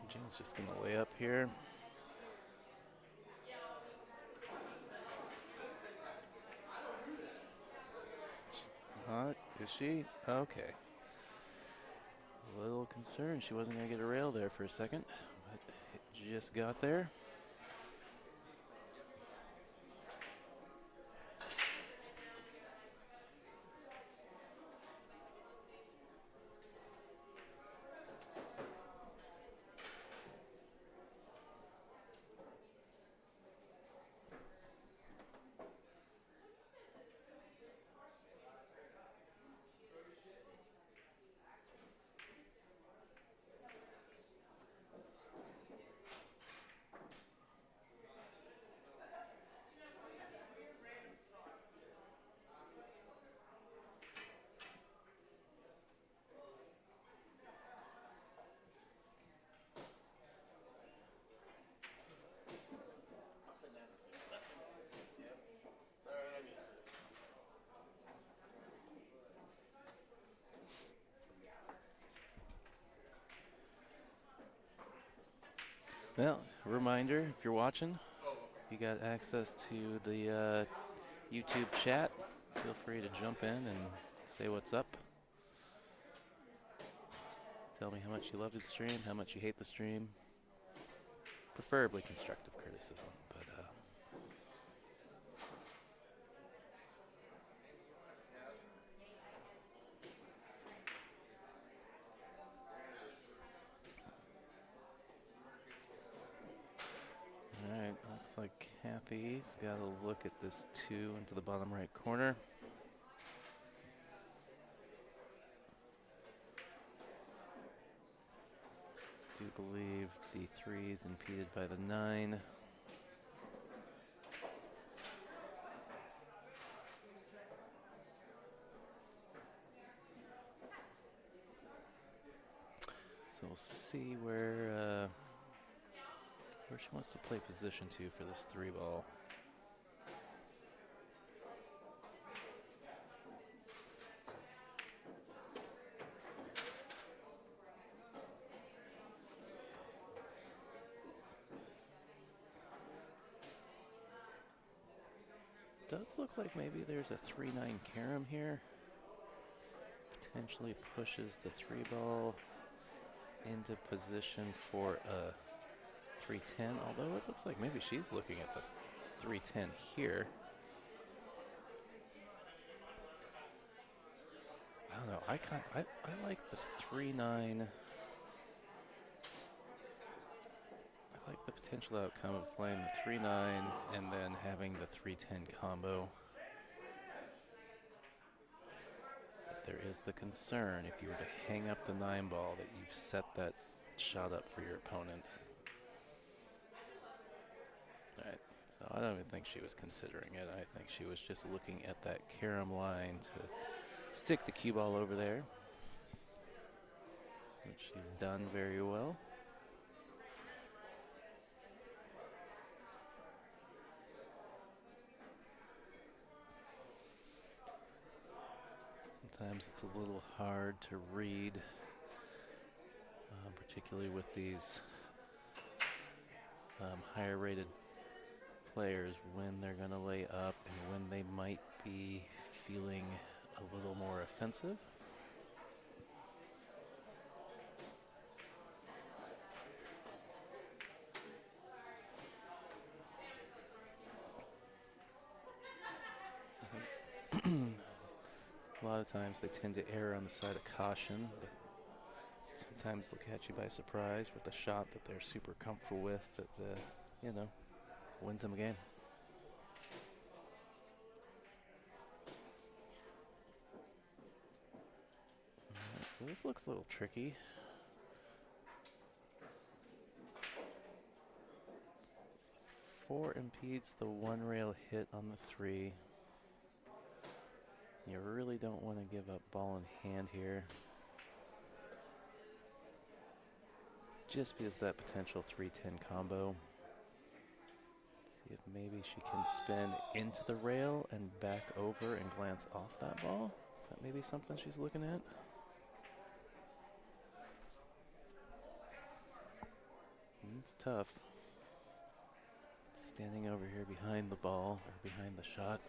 Regene's just going to lay up here. Is she? Okay. A little concerned she wasn't going to get a rail there for a second, but it just got there. Well, reminder, if you're watching, you got access to the YouTube chat. Feel free to jump in and say what's up. Tell me how much you love the stream, how much you hate the stream. Preferably constructive criticism, but Alright, looks like Kathie's got a look at this 2 into the bottom right corner. Do believe the 3 is impeded by the 9. So we'll see where she wants to play position to for this 3 ball. Does look like maybe there's a 3-9 carom here. Potentially pushes the 3 ball into position for a 310, although it looks like maybe she's looking at the 310 here. I don't know. I like the 3-9. I like the potential outcome of playing the 3-9 and then having the 310 combo. But there is the concern, if you were to hang up the 9 ball, that you've set that shot up for your opponent. All right, so I don't even think she was considering it. I think she was just looking at that carom line to stick the cue ball over there, which she's done very well. Sometimes it's a little hard to read, particularly with these higher rated players, when they're going to lay up and when they might be feeling a little more offensive. A lot of times they tend to err on the side of caution, but sometimes they'll catch you by surprise with a shot that they're super comfortable with that, wins them a game. Alright, so this looks a little tricky. 4 impedes the 1 rail hit on the 3. You really don't want to give up ball in hand here, just because that potential 3-10 combo. See if maybe she can spin into the rail and back over and glance off that ball. Is that maybe something she's looking at? It's tough. Standing over here behind the ball, or behind the shot.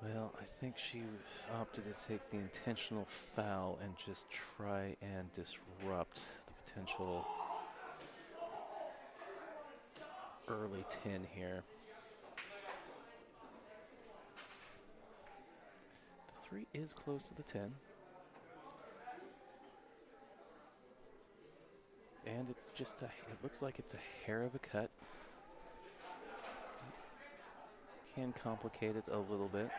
Well, I think she opted to take the intentional foul and just try and disrupt the potential early 10 here. The 3 is close to the 10. And it's just it looks like it's a hair of a cut. Can complicate it a little bit.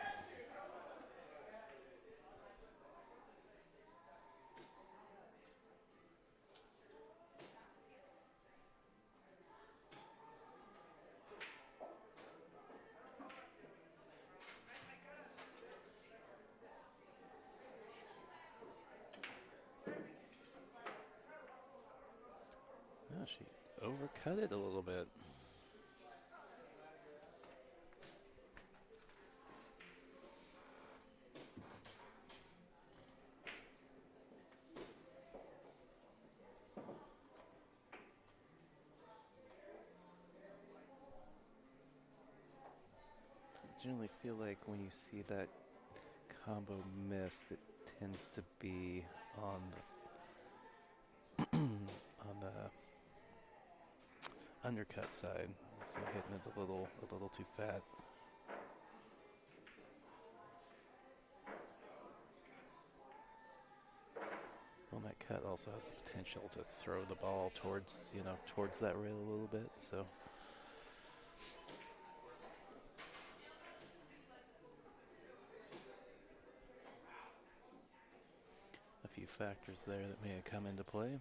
Oh, she overcut it a little bit. I generally feel like when you see that combo miss, it tends to be on the on the undercut side, so hitting it a little too fat. Well, that cut also has the potential to throw the ball towards that rail a little bit. So. A few factors there that may have come into play.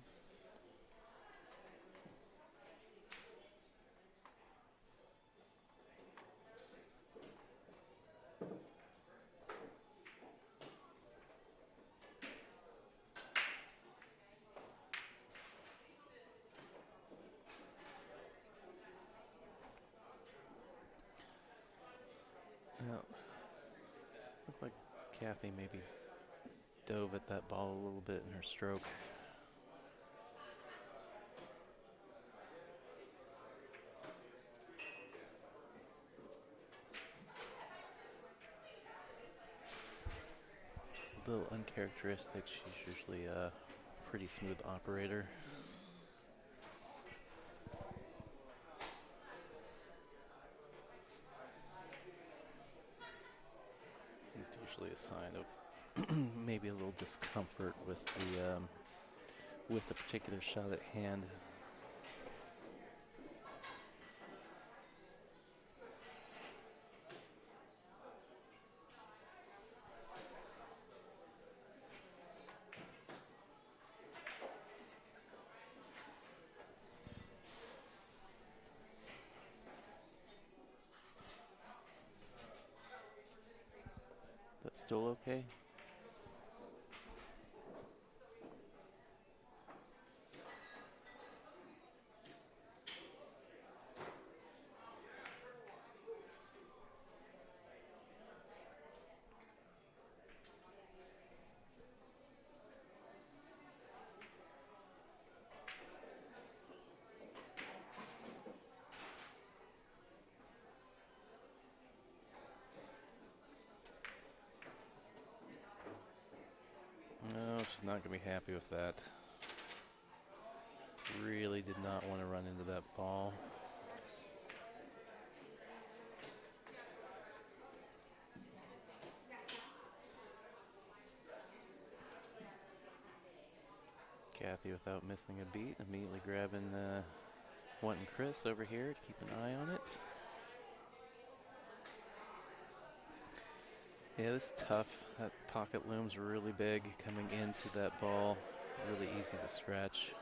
Well, looked like Kathie maybe dove at that ball a little bit in her stroke. A little uncharacteristic. She's usually a pretty smooth operator. It's usually a sign of maybe a little discomfort with the particular shot at hand. That's still okay? going to be happy with that. Really did not want to run into that ball. Kathie, without missing a beat, immediately grabbing wanting Chris over here to keep an eye on it. Yeah, this is tough. That pocket loom's really big coming into that ball. Really easy to scratch.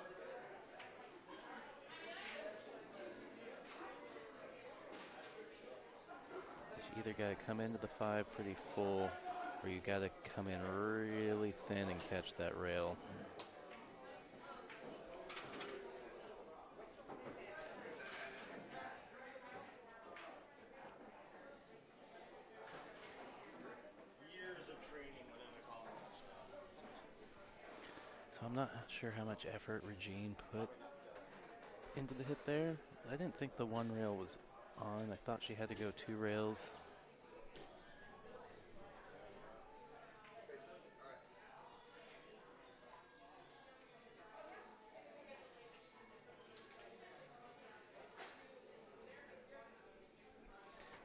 You either got to come into the 5 pretty full, or you got to come in really thin and catch that rail. So I'm not sure how much effort Regene put into the hit there. I didn't think the 1 rail was on. I thought she had to go 2 rails.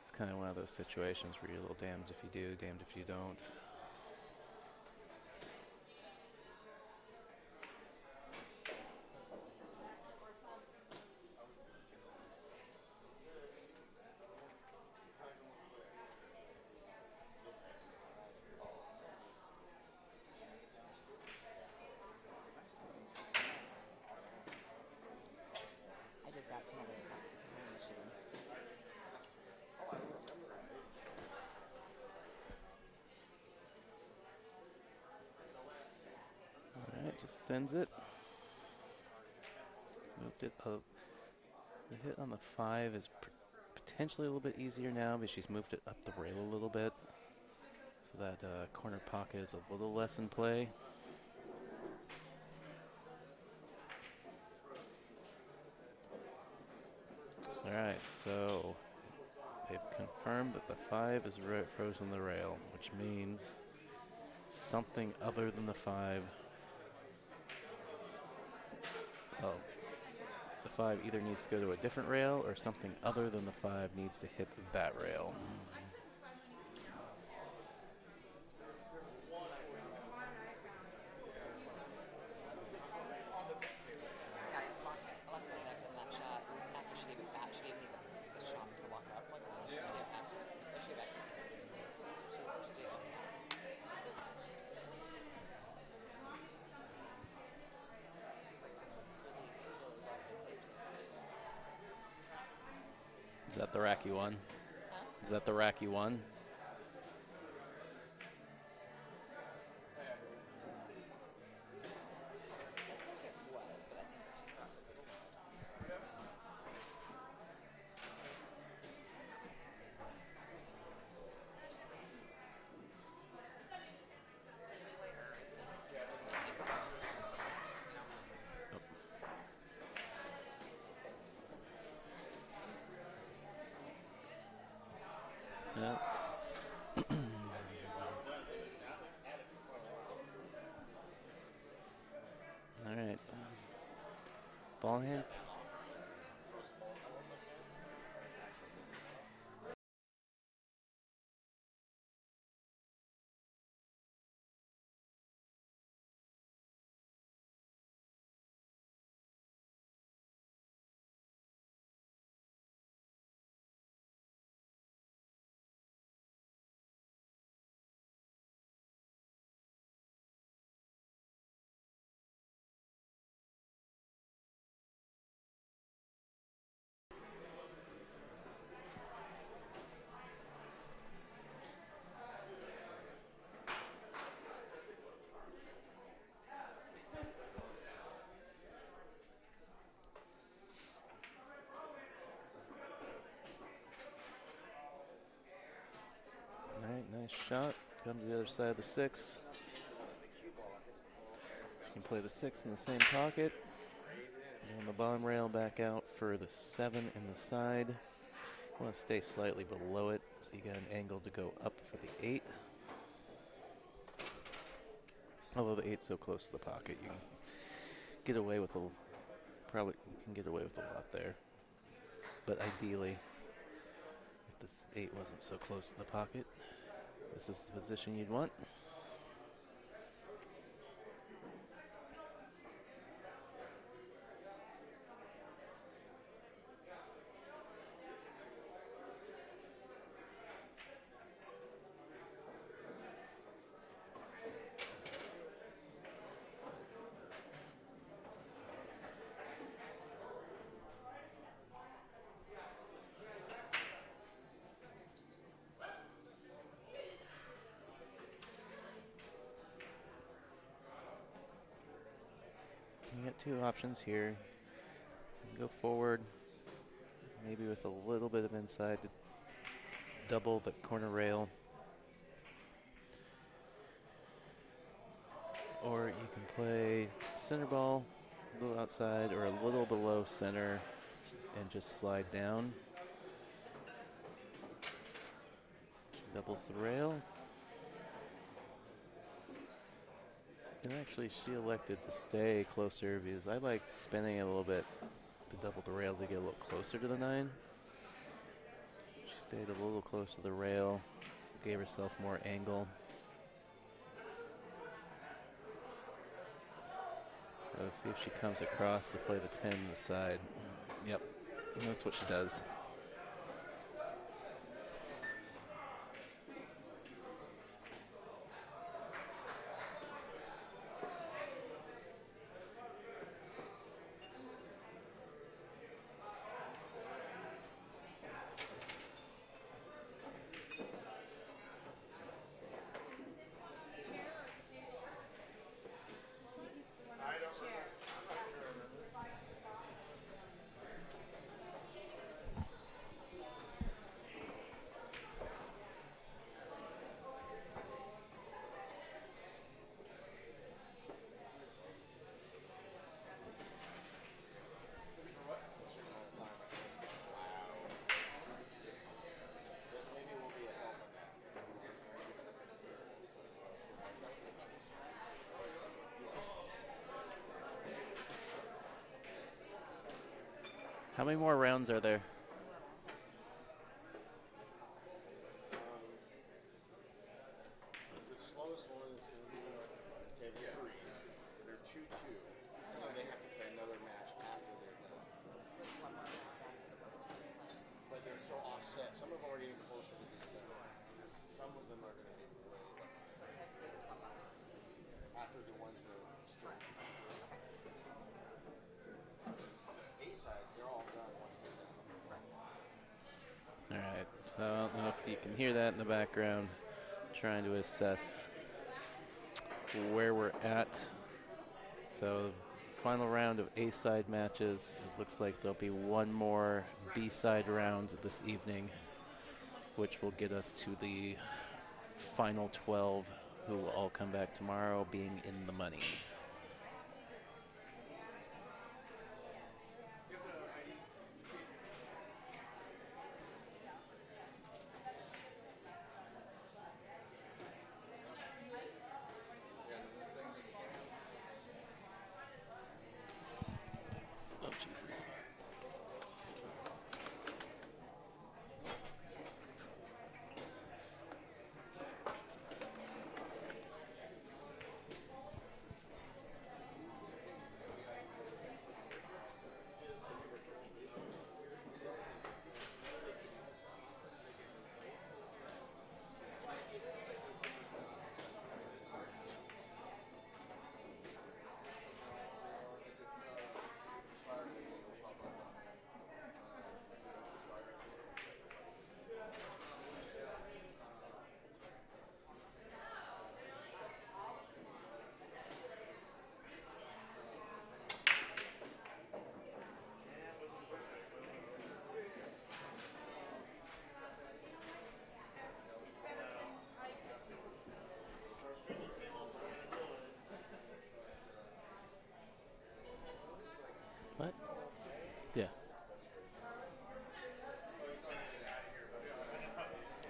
It's kind of one of those situations where you're a little damned if you do, damned if you don't. I did that to my little cup. This is my Michigan. All right, just thins it. Moved it up. The hit on the 5 is potentially a little bit easier now, but she's moved it up the rail a little bit. So that corner pocket is a little less in play. All right, so they've confirmed that the 5 is frozen the rail, which means something other than the 5. Oh, the 5 either needs to go to a different rail or something other than the 5 needs to hit that rail. Yeah, luckily that in that shot, after she gave it back, she gave me the shot to walk her up like that. Yeah. I didn't have to. But she gave that to me. She did. Is that the rack you won? Huh? Is that the rack you won? I think it was, but I think that she stopped a little bit. Yeah. All right. Ball hand. All right, nice shot. Come to the other side of the 6. You can play the 6 in the same pocket. And on the bottom rail, back out for the 7 in the side. You want to stay slightly below it, so you got an angle to go up for the 8. Although the 8's so close to the pocket, you can get away with probably you can get away with a lot there. But ideally, if this 8 wasn't so close to the pocket, this is the position you'd want. You got two options here. You can go forward, maybe with a little bit of inside to double the corner rail. Or you can play center ball, a little outside or a little below center and just slide down. Doubles the rail. And actually she elected to stay closer because I like spinning it a little bit to double the rail to get a little closer to the 9. She stayed a little close to the rail, gave herself more angle. So see if she comes across to play the 10 on the side. Yep, and that's what she does. How many more rounds are there? The slowest one is going to be table 3. They're 2-2, and then they have to play another match after they're done. But they're so offset. Some of them are getting closer to being done. Some of them are going to be way after the ones that are still. A-sides, they're all done once they're done. All right, so I don't know if you can hear that in the background. Trying to assess where we're at. So final round of A-side matches. It looks like there'll be one more B-side round this evening, which will get us to the final 12, who will all come back tomorrow being in the money. Oh, Jesus. What? Yeah.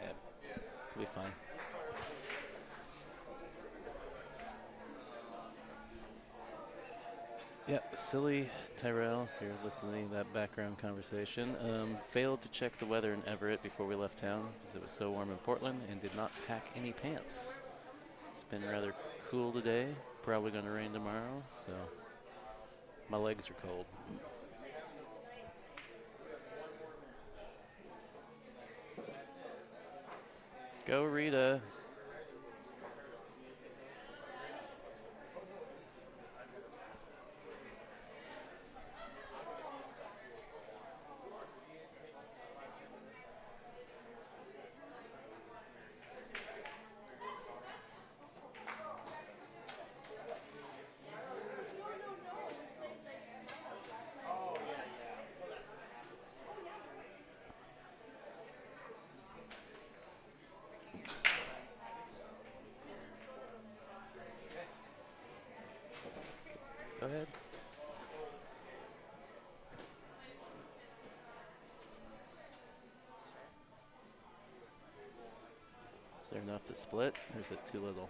Yeah, we'll be fine. Yep, silly Tyrell, if you're listening to that background conversation, failed to check the weather in Everett before we left town because it was so warm in Portland and did not pack any pants. It's been rather cool today, probably going to rain tomorrow, so my legs are cold. Go Rita. Go ahead. Is there enough to split, or is it too little?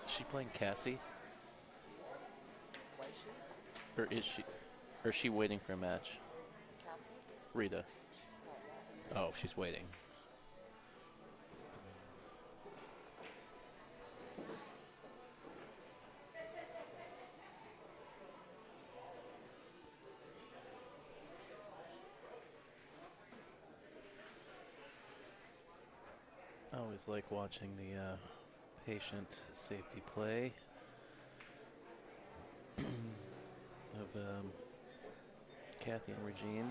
Is she playing Cassie? Was she? Or is she waiting for a match? Cassie? Rita. She's not yet. Oh, she's waiting. I always like watching the patient safety play of Kathie and Regene.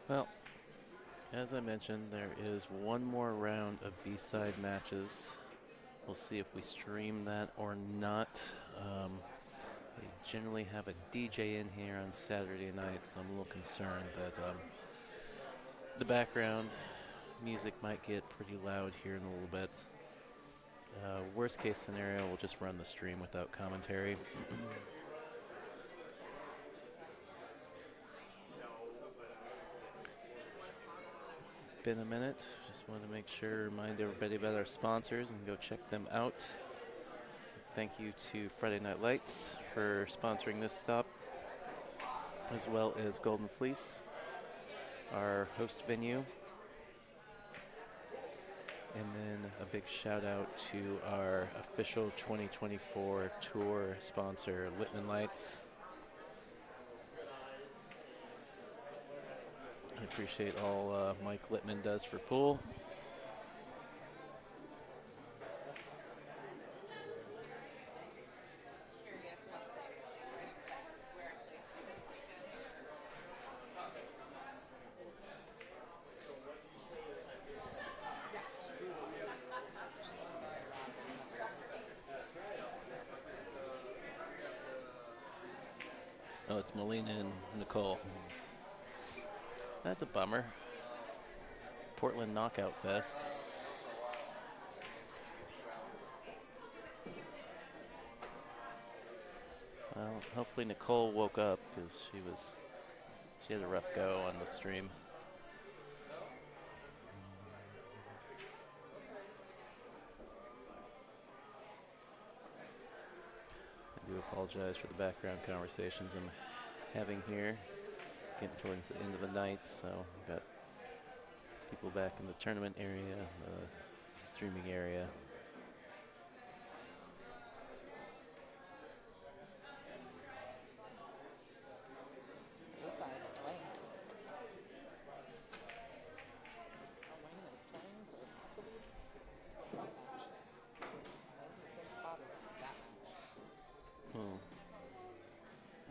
Well, as I mentioned, there is one more round of B-side matches. We'll see if we stream that or not. They generally have a DJ in here on Saturday night, so I'm a little concerned that the background music might get pretty loud here in a little bit. Worst case scenario, we'll just run the stream without commentary. Been a minute. Just want to make sure, remind everybody about our sponsors and go check them out. Thank you to Friday Night Lights for sponsoring this stop, as well as Golden Fleece, our host venue. And then a big shout out to our official 2024 tour sponsor, Littman Lights. I appreciate all Mike Littman does for pool. Oh, it's Melina and Nicole. That's a bummer. Portland Knockout Fest. Well, hopefully Nicole woke up because she had a rough go on the stream. I do apologize for the background conversations I'm having here. Getting towards the end of the night, so I've got people people back in the tournament area, the streaming area. This side playing. Oh, Raymond is playing for possibly the fight match. Right in the same spot as that match. Oh.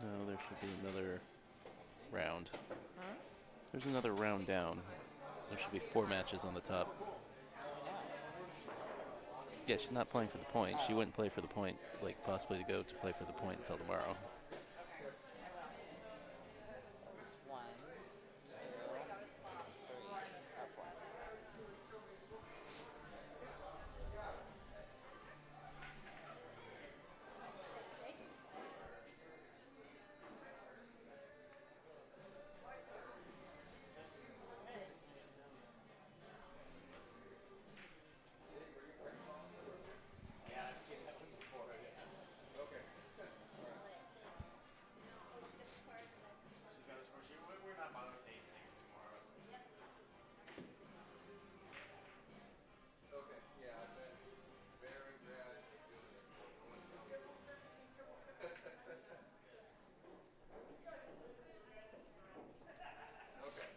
No, there should be another round. Hmm? There's another round down. There should be 4 matches on the top. Yeah, she's not playing for the point. She wouldn't play for the point, like possibly to go to play for the point until tomorrow. One, two, three, or four. Yeah, I've seen that one before. Yeah. Okay. She's got a score. We're not bothered with 8 things tomorrow. Okay, yeah, I've been very glad to do it. Okay.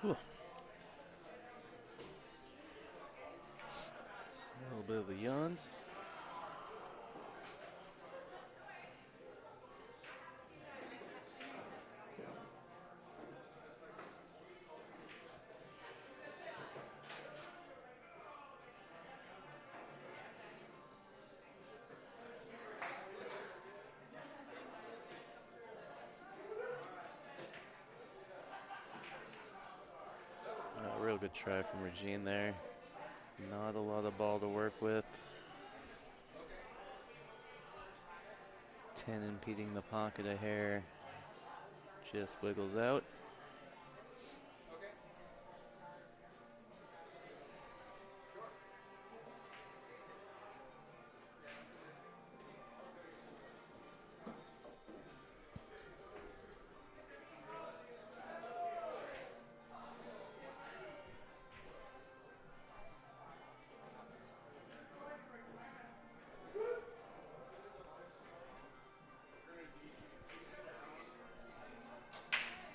Whew. A little bit of the yawns. A real good try from Regine there. Not a lot of ball to work with. 10 impeding the pocket a hair. Just wiggles out. Okay. Sure.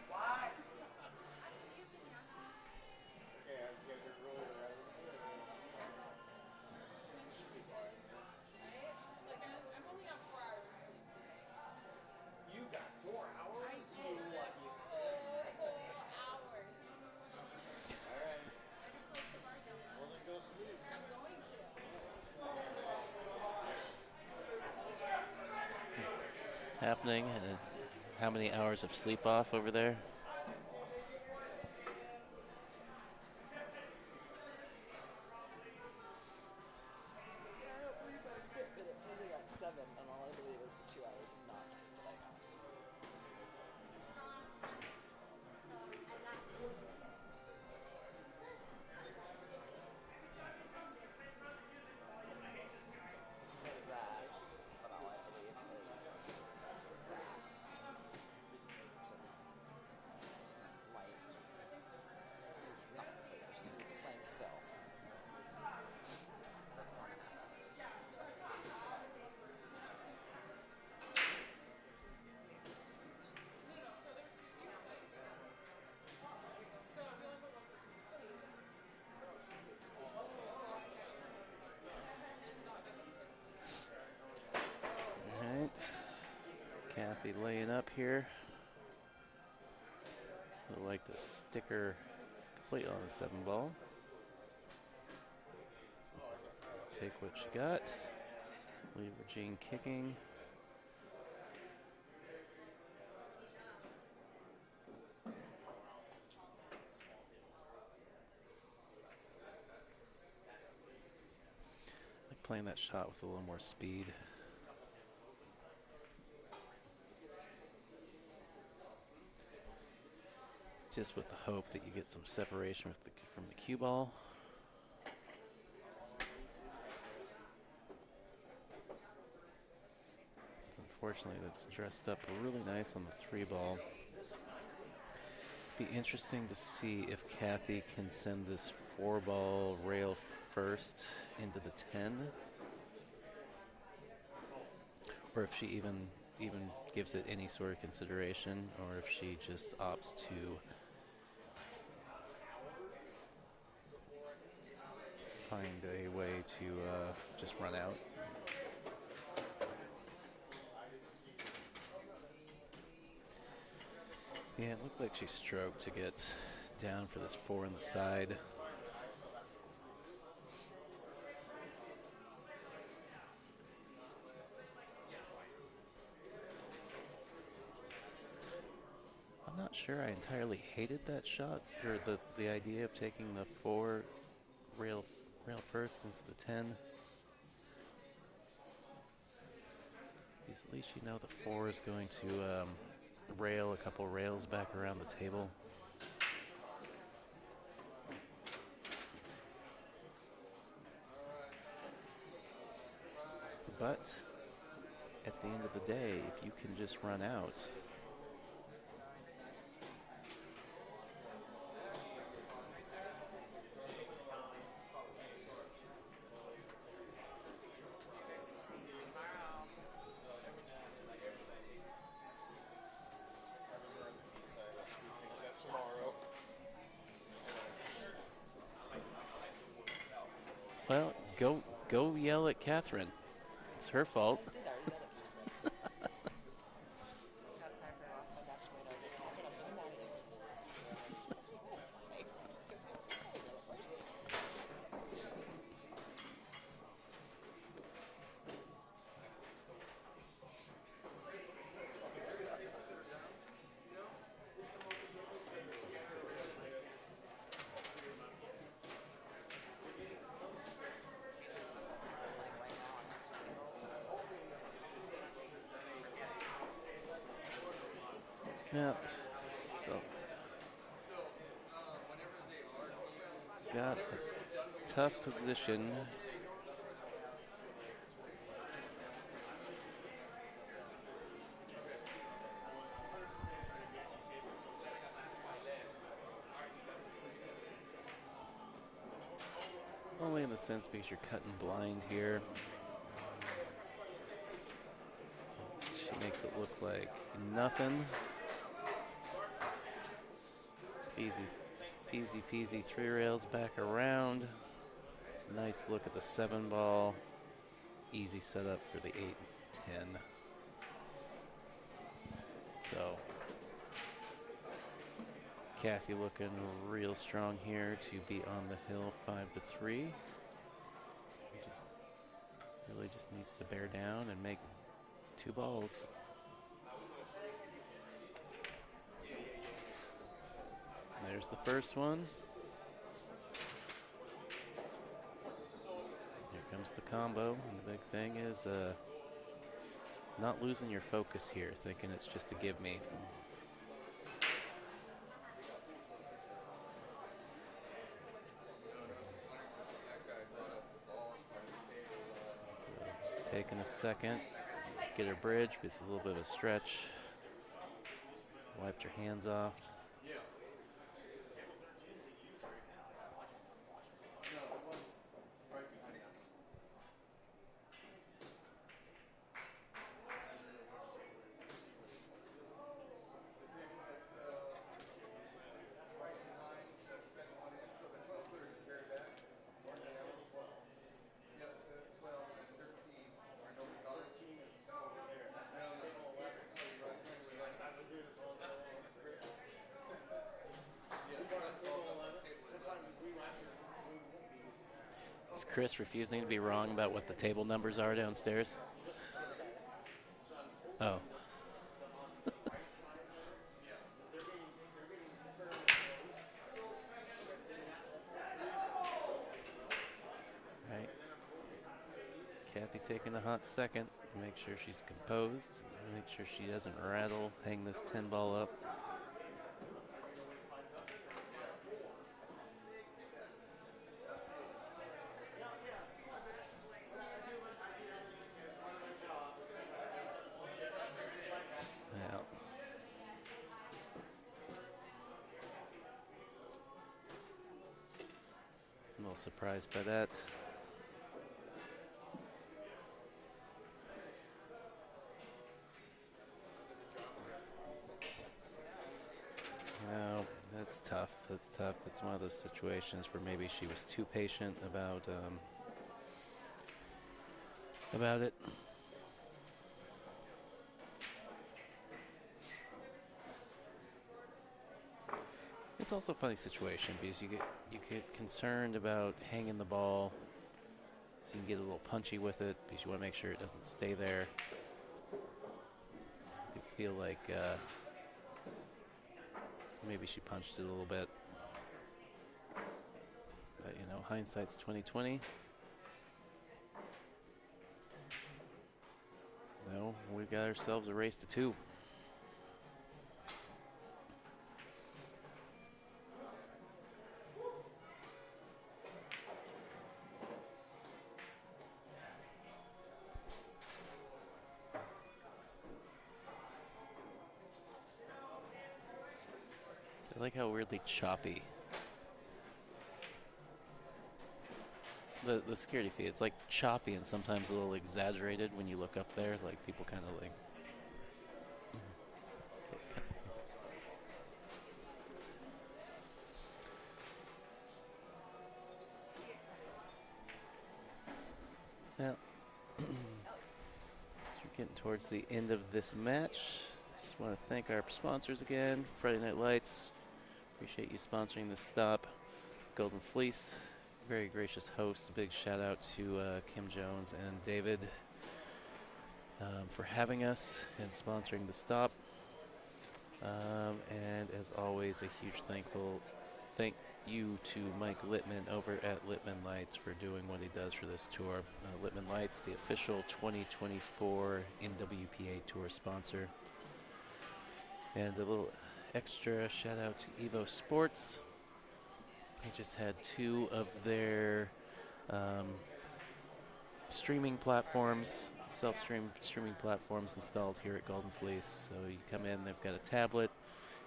What? Okay, I get her really right. Should be fine. I'm only on 4 hours of sleep today. You got 4 hours? I You did. lucky stick. 4 hours. Alright. I can close the bar down. Well, then go sleep. I'm going to. Happening. How many hours of sleep off over there? I don't believe my Fitbit. It says I got 7, and all I believe is the 2 hours of not sleep that I got. It says that, but all I believe is that. Just light. It's not sleep. It's just me playing still. All right. Kathie laying up here. Would like to stick her complete on the 7 ball. take what she got. Leave Regene kicking. I like playing that shot with a little more speed. Just with the hope that you get some separation with from the cue ball. Unfortunately, that's dressed up really nice on the 3 ball. Be interesting to see if Kathie can send this 4-ball rail first into the 10, or if she even gives it any sort of consideration, or if she just opts to find a way to just run out. Yeah, it looked like she stroked to get down for this 4 on the side. I'm not sure I entirely hated that shot, or the idea of taking the 4 rail first into the 10. Because at least you know the 4 is going to rail a couple rails back around the table. But at the end of the day, if you can just run out, well, go yell at Catherine. It's her fault. I did already yell at Catherine. God, sorry if I lost my Dutch tomato. Catherine, I'm really mad at you. Why? Because you yell at Portuguese. Playing right now, I'm just taking Yeah. So got a tough position. Only in the sense because you're cutting blind here. She makes it look like nothing. Easy peasy 3 rails back around. Nice look at the 7-ball. Easy setup for the 8 and 10. So Kathie looking real strong here to be on the hill 5-3. Really just needs to bear down and make 2 balls. There's the first one. Here comes the combo. And the big thing is not losing your focus here, thinking it's just a give me. So just taking a second, get her bridge, because it's a little bit of a stretch. Wiped her hands off. Chris refusing to be wrong about what the table numbers are downstairs? Oh. Right. Kathie taking a hot second. Make sure she's composed. Make sure she doesn't rattle. Hang this 10 ball up. Yeah. I'm a little surprised by that. No, that's tough. That's tough. It's one of those situations where maybe she was too patient about it. It's also a funny situation because you get concerned about hanging the ball, so you can get a little punchy with it because you want to make sure it doesn't stay there. You feel like maybe she punched it a little bit, but you know, hindsight's 20/20. No, we got ourselves a race to 2. I like how weirdly choppy the security feed. It's like choppy and sometimes a little exaggerated when you look up there. Like people kind of like. Yeah. So we're getting towards the end of this match. Just want to thank our sponsors again. Friday Night Lights. Appreciate you sponsoring this stop. Golden Fleece, very gracious host. A big shout out to Kim Jones and David for having us and sponsoring the stop. And as always, a huge thank you to Mike Littman over at Littman Lights for doing what he does for this tour. Littman Lights, the official 2024 NWPA tour sponsor. And a little extra shout out to Evo Sports. They just had 2 of their streaming platforms, streaming platforms installed here at Golden Fleece. So you come in, they've got a tablet,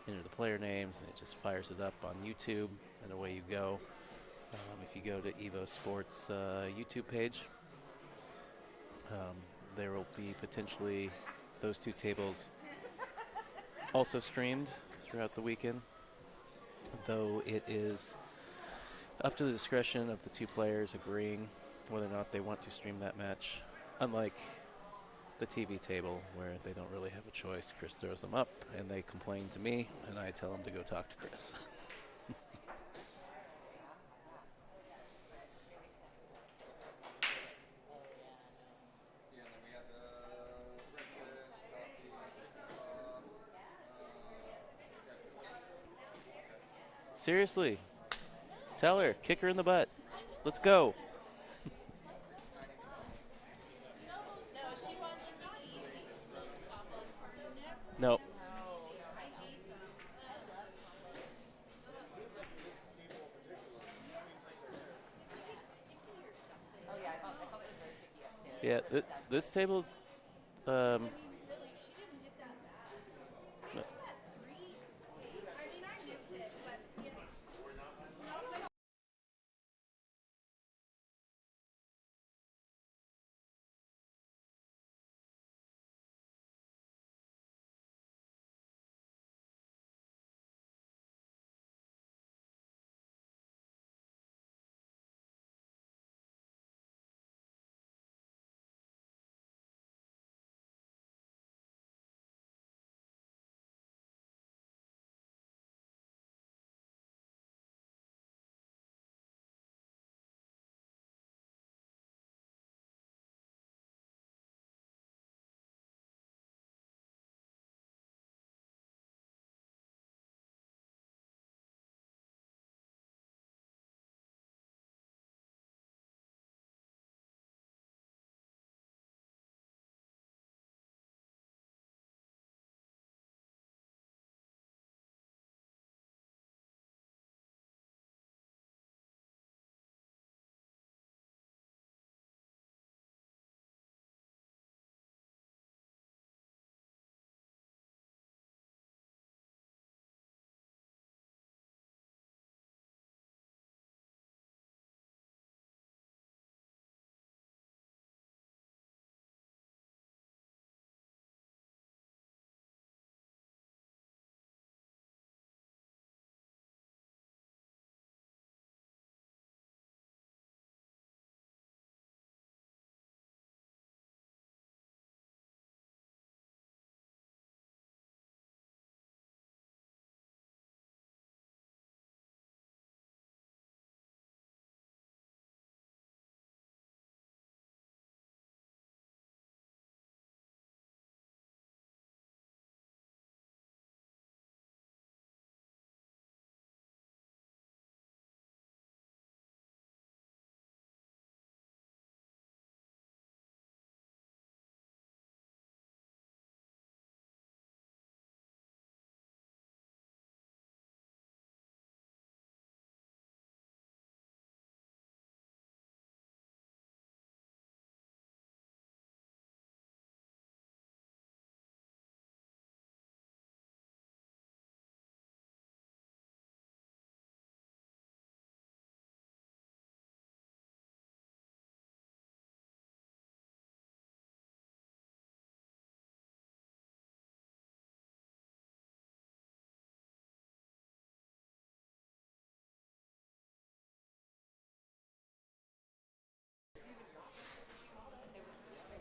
enter the player names, and it just fires it up on YouTube, and away you go. If you go to Evo Sports YouTube page, there will be potentially those 2 tables also streamed throughout the weekend, though it is up to the discretion of the 2 players agreeing whether or not they want to stream that match. Unlike the TV table, where they don't really have a choice. Chris throws them up, and they complain to me, and I tell them to go talk to Chris. Yeah, and then we had the breakfast, coffee, Seriously, tell her, kick her in the butt. Let's go. No. Oh yeah, I felt it was very sticky upstairs. Yeah, this table's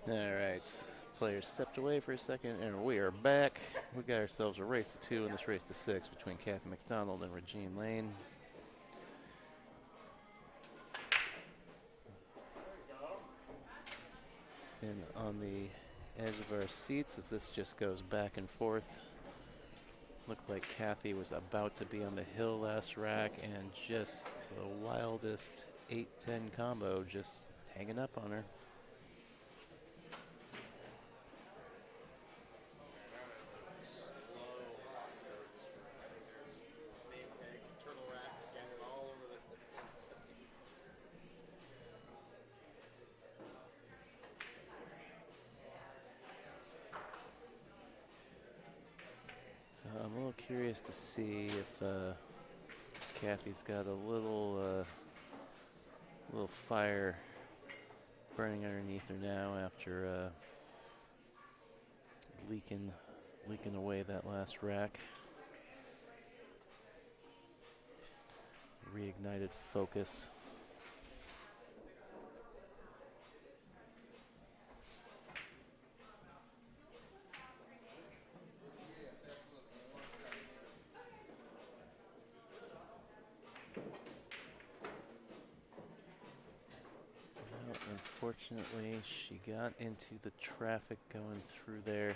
All right. Players stepped away for a second, and we are back. We got ourselves a race to 2 in this race to 6 between Kathie MacDonald and Regene Lane. And on the edge of our seats as this just goes back and forth. Looked like Kathie was about to be on the hill last rack, and just the wildest 8-10 combo just hanging up on her. So I'm a little curious to see if Kathie's got a little fire burning underneath her now after leaking away that last rack. Reignited focus. Well, unfortunately, she got into the traffic going through there.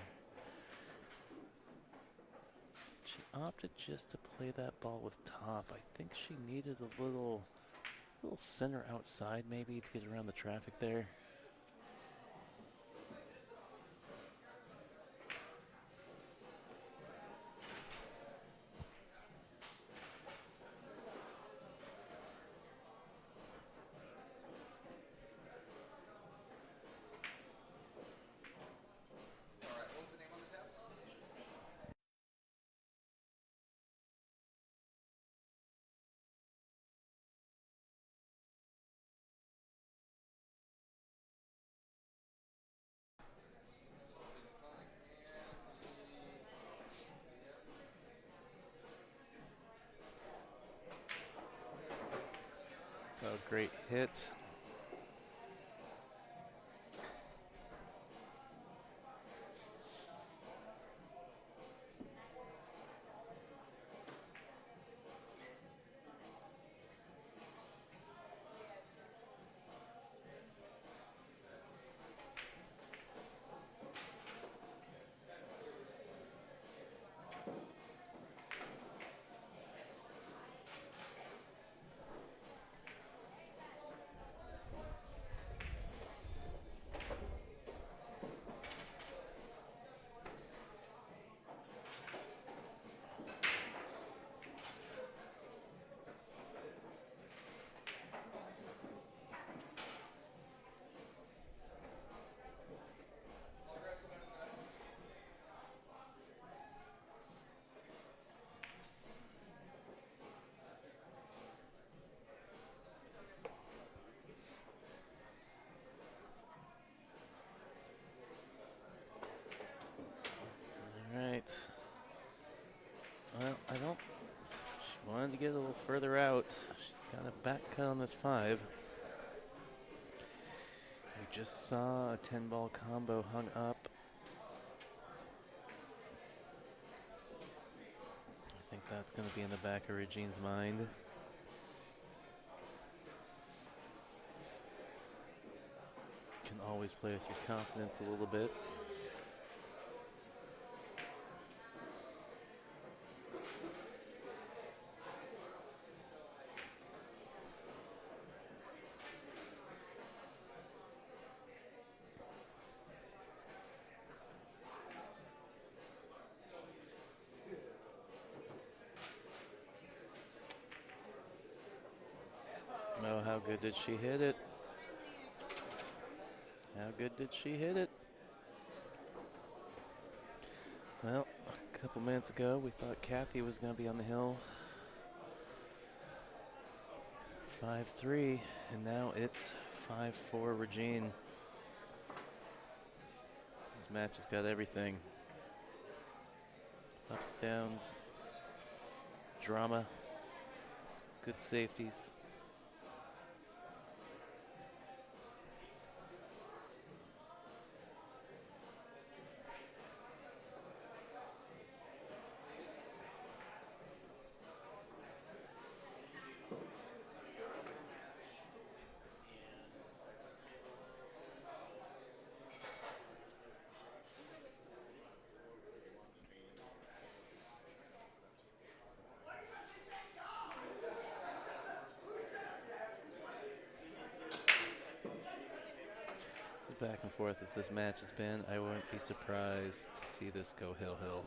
She opted just to play that ball with top. I think she needed a little center outside maybe to get around the traffic there. All right, what was the name on the tab? Oh, great hit. All right. Well, she wanted to get a little further out. She's got a back cut on this 5. We just saw a 10-ball combo hung up. I think that's going to be in the back of Regene's mind. Can always play with your confidence a little bit. Oh, how good did she hit it? How good did she hit it? Well, a couple minutes ago, we thought Kathie was going to be on the hill. 5-3, and now it's 5-4 Regene. This match has got everything. Ups, downs, drama, good safeties. back and forth as this match has been, I wouldn't be surprised to see this go hill-hill.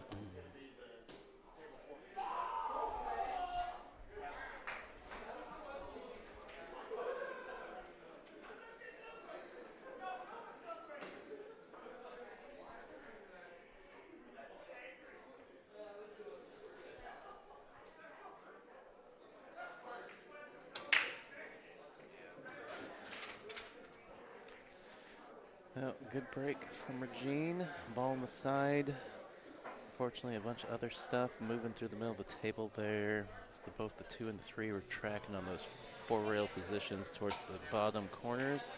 Well, good break from Regene. Ball on the side. Unfortunately, a bunch of other stuff moving through the middle of the table there. So both the 2 and the 3 were tracking on those 4-rail positions towards the bottom corners.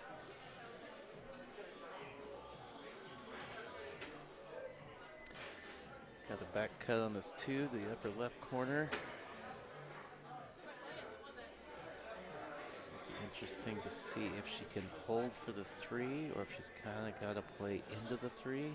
Got the back cut on this 2, the upper left corner. Interesting to see if she can hold for the 3 or if she's kind of got to play into the 3.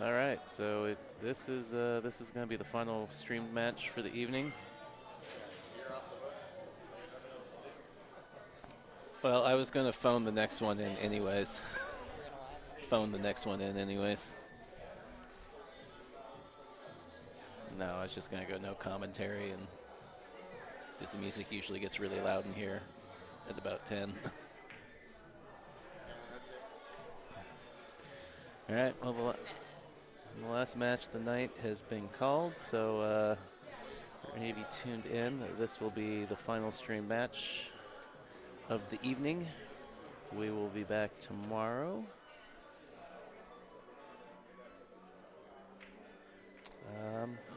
All right, so this is going to be the final streamed match for the evening. Well, I was going to phone the next one in anyways. Phone the next one in anyways. No, I was just going to go no commentary, and because the music usually gets really loud in here at about 10. All right, well, the last match of the night has been called, so for any of you tuned in, this will be the final stream match of the evening. We will be back tomorrow.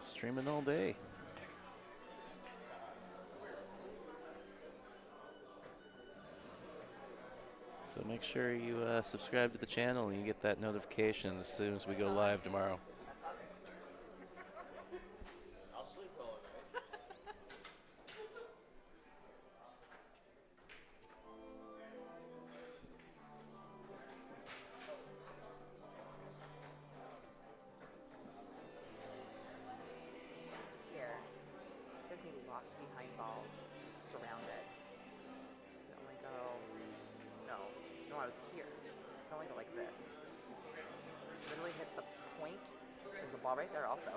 Streaming all day. So make sure you subscribe to the channel and you get that notification as soon as we go live tomorrow. I'll sleep well at night. It's here. It has me locked behind balls, surrounded. I can only go, no, I was here. I can only go like this. Literally hit the point. There's a ball right there also.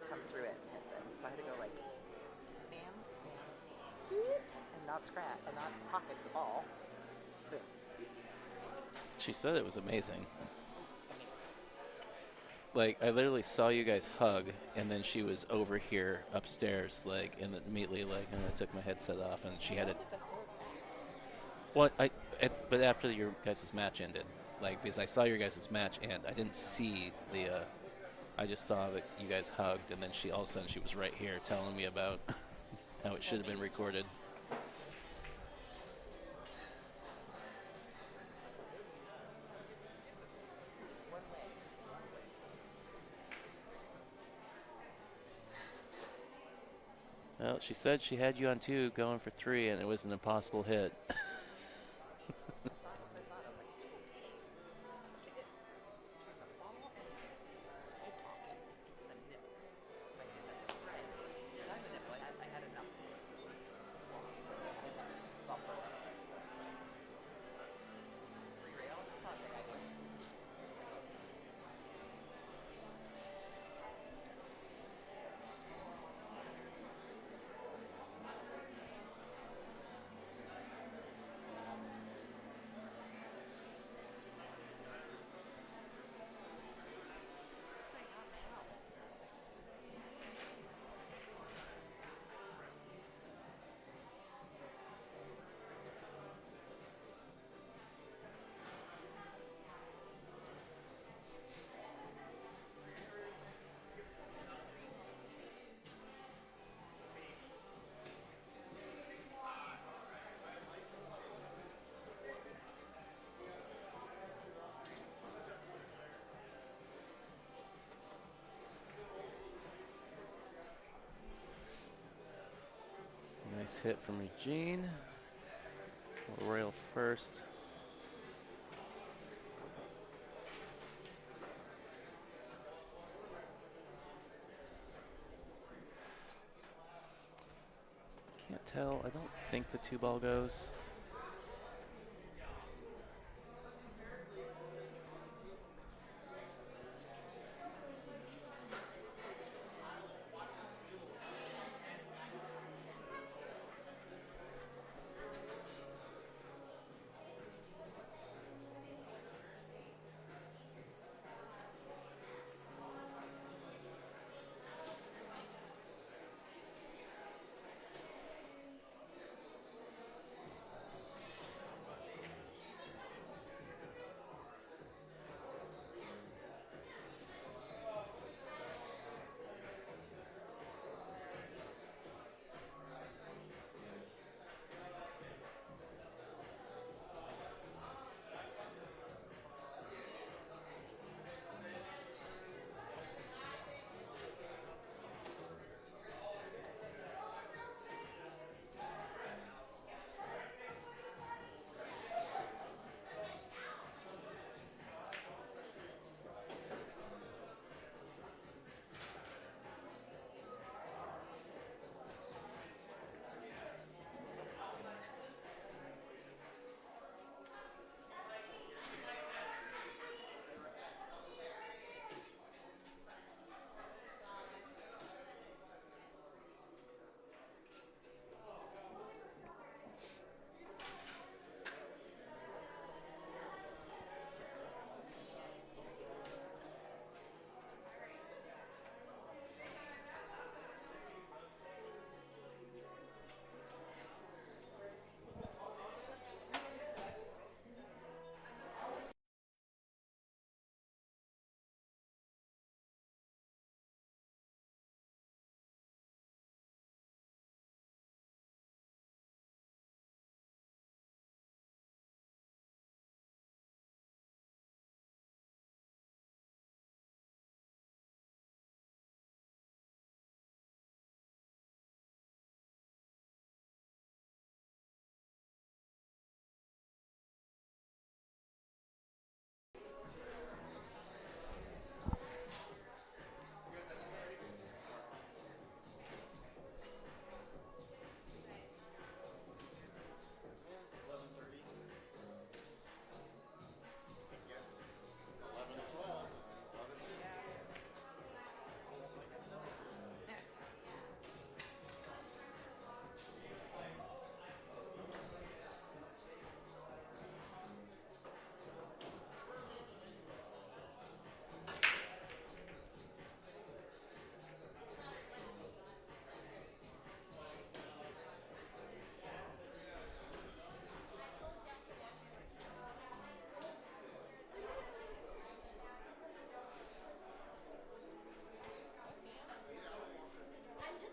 Come through it and hit them. So I had to go like, bam, bam, boop, and not scratch, and not pocket the ball. Boom. She said it was amazing. Like, I literally saw you guys hug, and then she was over here upstairs, like, and immediately, like, and I took my headset off, and she had it. Well, but after your guys' match ended, like, because I saw your guys' match end, I didn't see the, I just saw that you guys hugged, and then all of a sudden she was right here telling me about how it should have been recorded. Well, she said she had you on 2 going for 3, and it was an impossible hit. hit from Regene. Royal first. Can't tell. I don't think the 2-ball goes.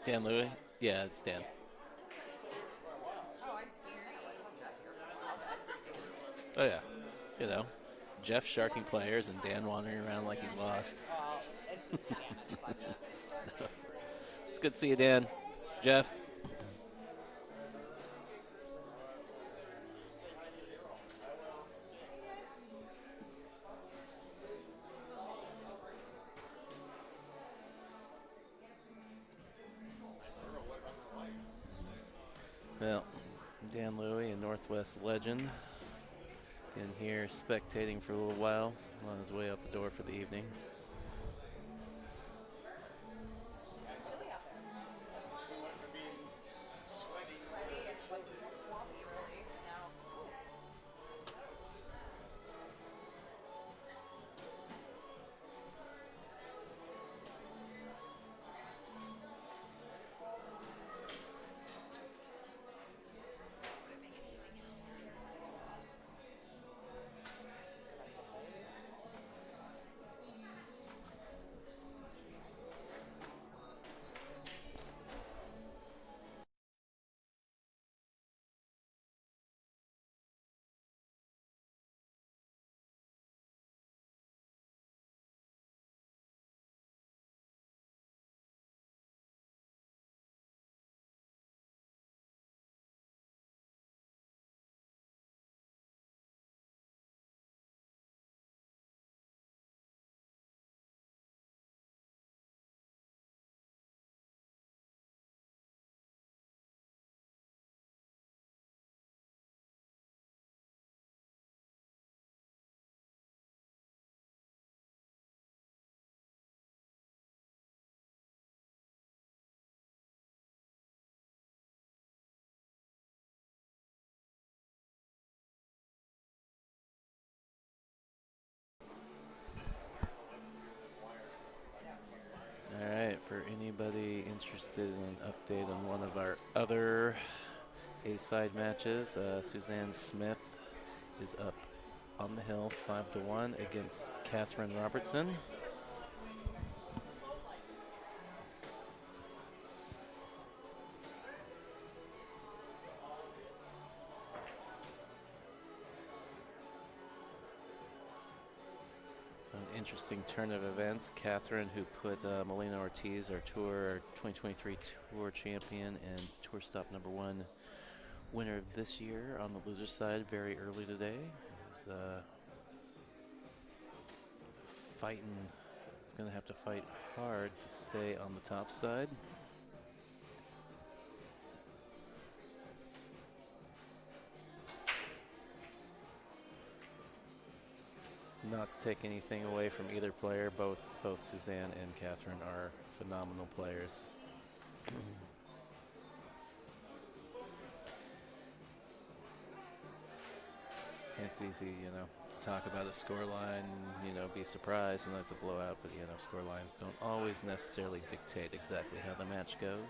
Dan Louie? Yeah, it's Dan. Oh, I see your name. I saw Jeff here for a while, but I didn't see Dan. Oh, yeah. You know, Jeff sharking players and Dan wandering around like he's lost. Well, it's Dan. I just like it. It's good to see you, Dan. Jeff? Well, Dan Louie, a Northwest legend, been here spectating for a little while on his way out the door for the evening. Chilly out there. Went from being sweaty It's like swampy already. Now, interested in an update on one of our other A-side matches. Suzanne Smith is up on the hill 5-1 against Catherine Robertson. Interesting turn of events. Catherine, who put Melina Ortiz, our 2023 Tour champion and Tour Stop #1 winner of this year, on the loser side very early today. Is fighting. Is going to have to fight hard to stay on the top side. Not to take anything away from either player, both Suzanne and Catherine are phenomenal players. It's easy, to talk about a scoreline, be surprised and that's a blowout, but scorelines don't always necessarily dictate exactly how the match goes.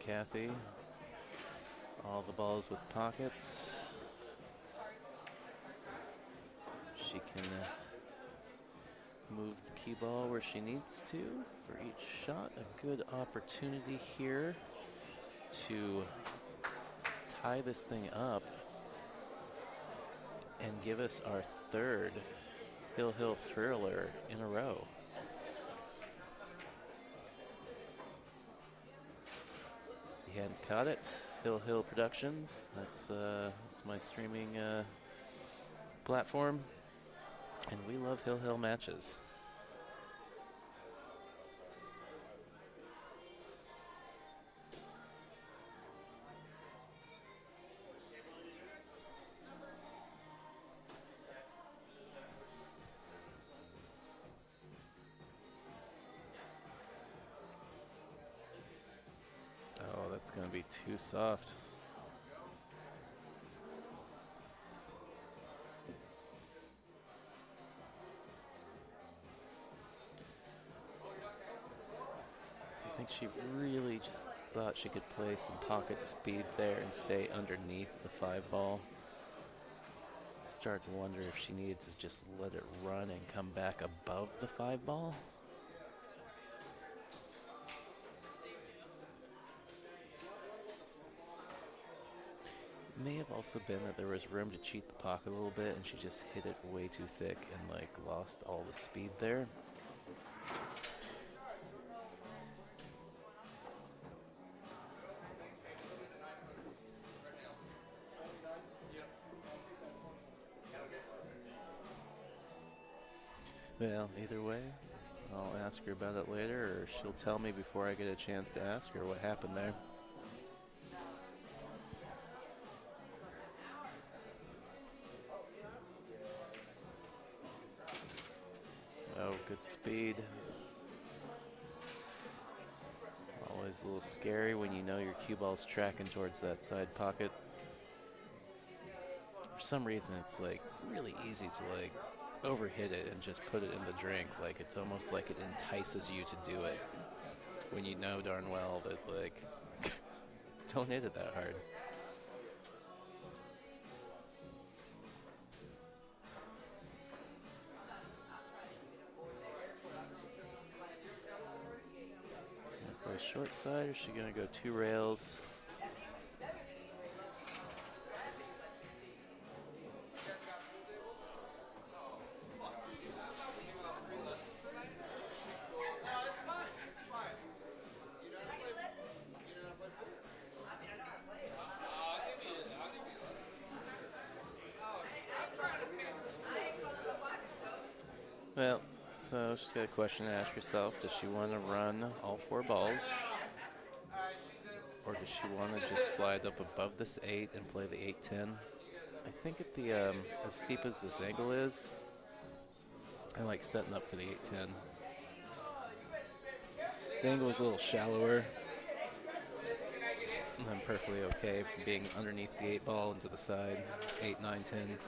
Kathie, all the balls with pockets. She can move the cue ball where she needs to for each shot. A good opportunity here to tie this thing up and give us our third Hill Hill Thriller in a row. He hadn't caught it. Hill Hill Productions. That's my streaming platform, and we love Hill Hill matches. It's going to be too soft. I think she really just thought she could play some pocket speed there and stay underneath the 5-ball. Start to wonder if she needed to just let it run and come back above the 5-ball. May have also been that there was room to cheat the pocket a little bit and she just hit it way too thick and lost all the speed there. Well, either way, I'll ask her about it later, or she'll tell me before I get a chance to ask her what happened there. Oh, good speed. Always a little scary when you know your cue ball's tracking towards that side pocket. For some reason, it's really easy to overhit it and just put it in the drink. It's almost like it entices you to do it when you know darn well that don't hit it that hard. Short side, or is she gonna go 2 rails? Well, so she's got a question to ask herself. Does she want to run all 4 balls? Or does she want to just slide up above this 8 and play the 8-10? I think at the, as steep as this angle is, I like setting up for the 8-10. The angle is a little shallower. I'm perfectly okay being underneath the 8 ball and to the side, 8, 9, 10.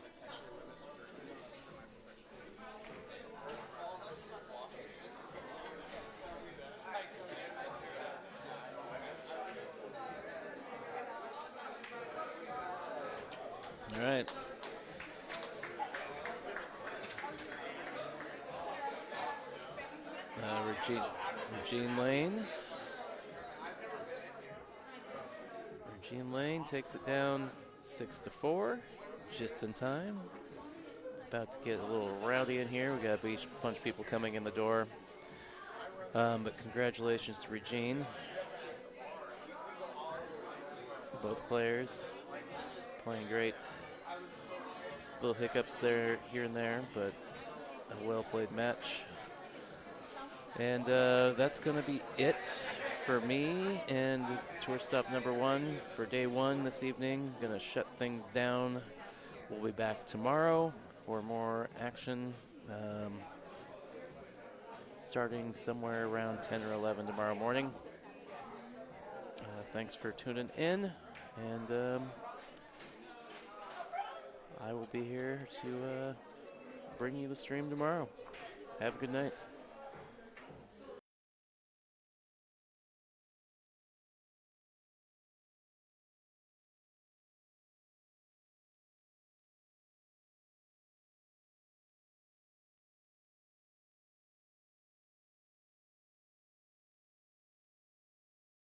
That's actually where this tournament's semi-professional. All right. Regene Lane. Regene Lane takes it down 6-4, just in time. It's about to get a little rowdy in here. We got a bunch of people coming in the door. But congratulations to Regene. Both players playing great. Little hiccups there, here and there, but a well-played match. And that's going to be it for me and tour stop number 1 for day 1 this evening. Going to shut things down. We'll be back tomorrow for more action, starting somewhere around 10 or 11 tomorrow morning. Thanks for tuning in, and I will be here to bring you the stream tomorrow. Have a good night.